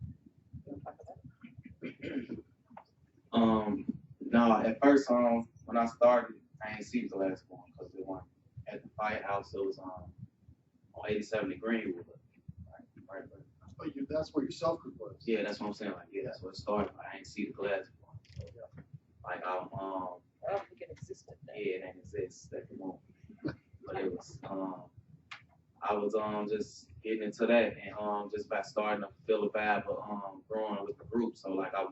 You want to talk about that? No, at first, when I started, I ain't see the last one because it went at the firehouse. It was on 87th and Greenwood. Right. Oh, that's where your self group was. Yeah, that's what I'm saying. Like, yeah, that's where it started. But I ain't see the glass one. So, like, I don't think it existed then. Yeah, it didn't exist at the moment. But it was, I was just getting into that and just by starting to feel the vibe of growing with the group. So like I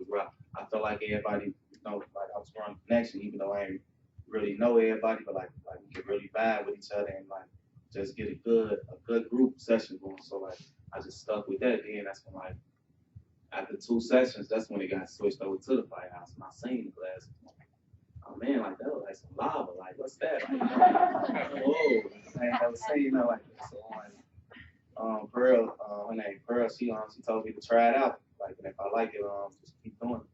felt like everybody, like I was growing a connection, even though I ain't really know everybody, but like we could really vibe with each other and like just get a good group session going. So like I just stuck with that. Then that's when like after 2 sessions, that's when it got switched over to the firehouse, and I seen the glass. Oh man, like that was like some lava. Like what's that? Like, whoa, I ain't never seen nothing like that. So Pearl, her name Pearl, she told me to try it out. Like, and if I like it, just keep doing it.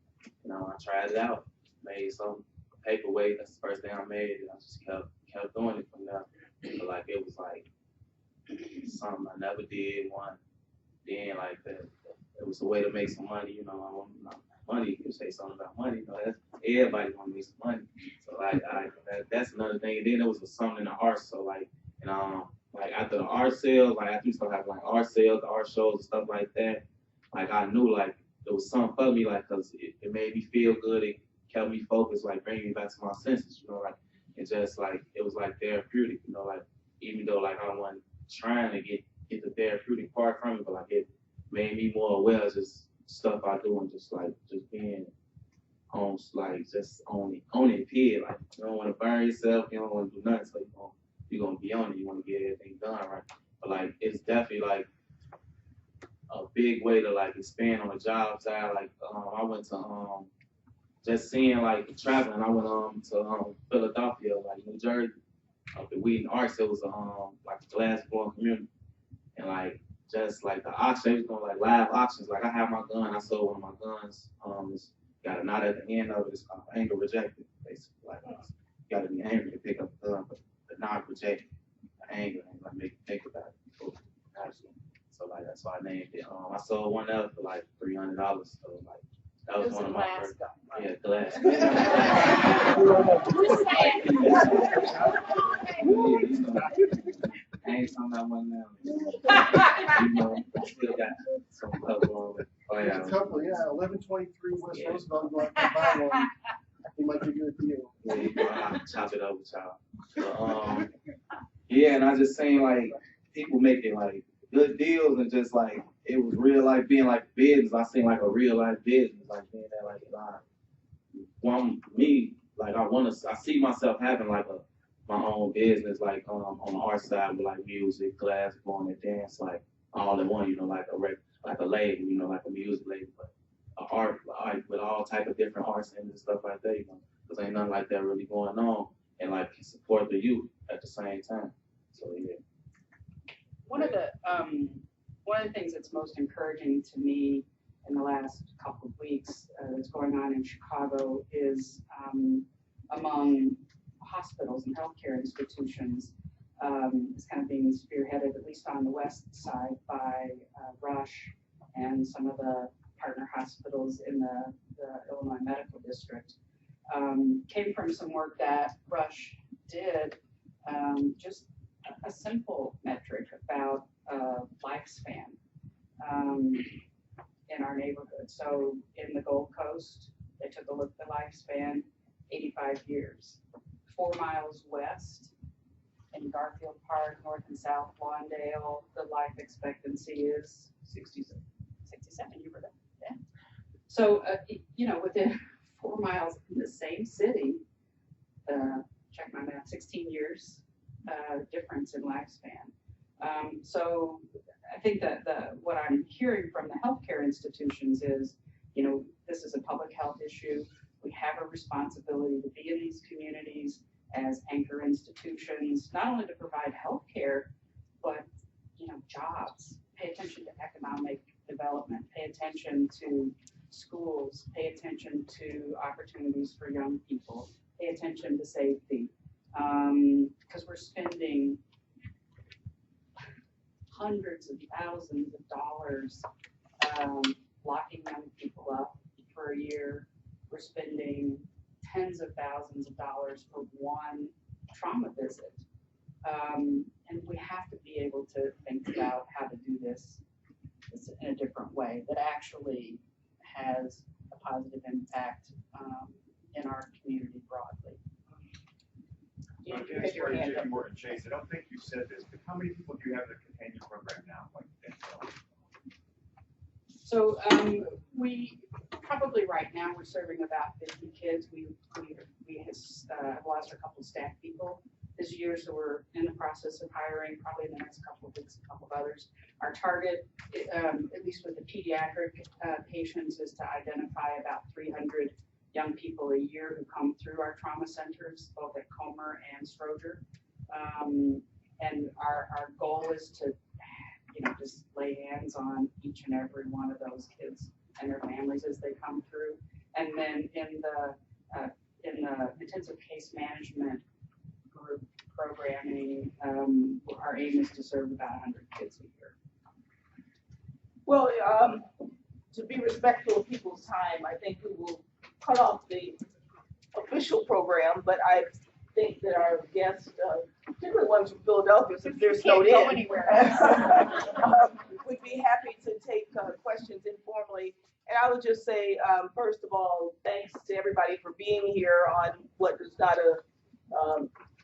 You know, I tried it out, made some paperweight. That's the first thing I made, and I just kept doing it from there. But like it was like something I never did. Then like that, it was a way to make some money. You know, money. You say something about money. You know, that's everybody want to make some money. So like that's another thing. And then there was something in the art. So like like after the art sales, like after we started having like art sales, the art shows and stuff like that, like I knew like it was something for me, like cause it made me feel good. It kept me focused, like bringing me back to my senses. You know, like it just like it was like therapeutic. You know, like even though like I wasn't trying to get the therapeutic part from it, but like it made me more aware of just stuff I do and just being on like just on it period. Like you don't want to burn yourself, you don't want to do nothing, so you're gonna be on it. You want to get everything done right. but like it's definitely like a big way to like expand on the job side. Like I went to just seeing like traveling. I went to Philadelphia, like New Jersey, up in Wheaton Arts. It was like a glass blowing community, and like just like the auction, they was doing like live auctions. Like I have my gun, I sold one of my guns. It's got a knot at the end of it. It's called anger rejected, basically. Like you gotta be angry to pick up the gun, but the knot rejected, the anger, and like make you think about it. So like that's why I named it. I sold one of for like $300. So like that was one of my first. Yeah, glass. I ain't talking about one now. You know, I still got some cover on it. Oh yeah. A couple, yeah, 1123 West Roosevelt, go out and buy one. He might give you a deal. Yeah, you know, I'll chop it up with y'all. But, yeah, and I just seen like people making like good deals and just like it was real life being like business. I seen like a real life business, like being that like me, like I see myself having like my own business, like on the art side with like music, glass blowing, and dance, like all in one, you know, like a label, you know, like a music label, but art with all type of different arts and stuff like that, you know, because ain't nothing like that really going on, and like can support the youth at the same time. So yeah. One of the things that's most encouraging to me in the last couple of weeks that's going on in Chicago is among hospitals and healthcare institutions. It's kind of being spearheaded, at least on the west side, by Rush and some of the partner hospitals in the Illinois Medical District. Came from some work that Rush did, just a simple metric about lifespan in our neighborhood. So in the Gold Coast, they took a look at the lifespan, 85 years. 4 miles west in Garfield Park, North and South Lawndale, the life expectancy is 67. You were there, yeah. So, you know, within 4 miles in the same city, check my math, 16 years difference in lifespan. So I think that what I'm hearing from the healthcare institutions is, you know, this is a public health issue. We have a responsibility to be in these communities as anchor institutions, not only to provide healthcare, but, you know, jobs. Pay attention to economic development. Pay attention to schools. Pay attention to opportunities for young people. Pay attention to safety. Because we're spending hundreds of thousands of dollars locking young people up for a year. We're spending tens of thousands of dollars for one trauma visit. And we have to be able to think about how to do this in a different way that actually has a positive impact in our community broadly. JP Morgan Chase, I don't think you said this, but how many people do you have in the companion program now? Like Dantrell? So we probably right now we're serving about 50 kids. We have lost a couple of staff people this year, so we're in the process of hiring probably in the next couple of weeks a couple of others. Our target, at least with the pediatric patients, is to identify about 300 young people a year who come through our trauma centers, both at Comer and Stroger. And our goal is to, you know, just lay hands on each and every one of those kids and their families as they come through. And then in the intensive case management group programming, our aim is to serve about 100 kids a year. Well, to be respectful of people's time, I think we will cut off the official program, but I think that our guests, particularly ones from Philadelphia, since they're snowed in, would be happy to take questions informally. And I would just say, first of all, thanks to everybody for being here on what is not a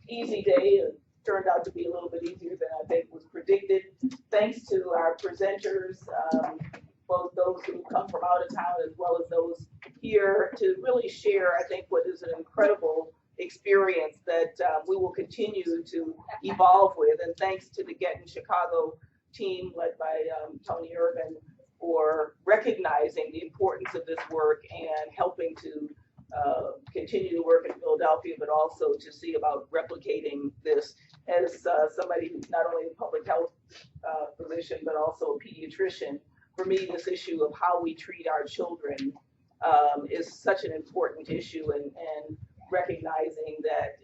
easy day. It turned out to be a little bit easier than I think was predicted. Thanks to our presenters, both those who come from out of town as well as those here, to really share, I think, what is an incredible experience that we will continue to evolve with. And thanks to the Get in Chicago team led by Tony Urban for recognizing the importance of this work and helping to continue to work in Philadelphia, but also to see about replicating this. As somebody who's not only a public health physician, but also a pediatrician, for me, this issue of how we treat our children is such an important issue, and recognizing that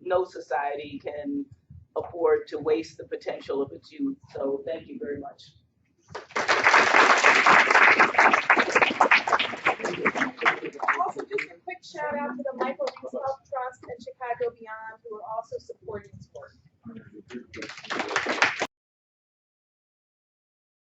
no society can afford to waste the potential of its youth. So thank you very much.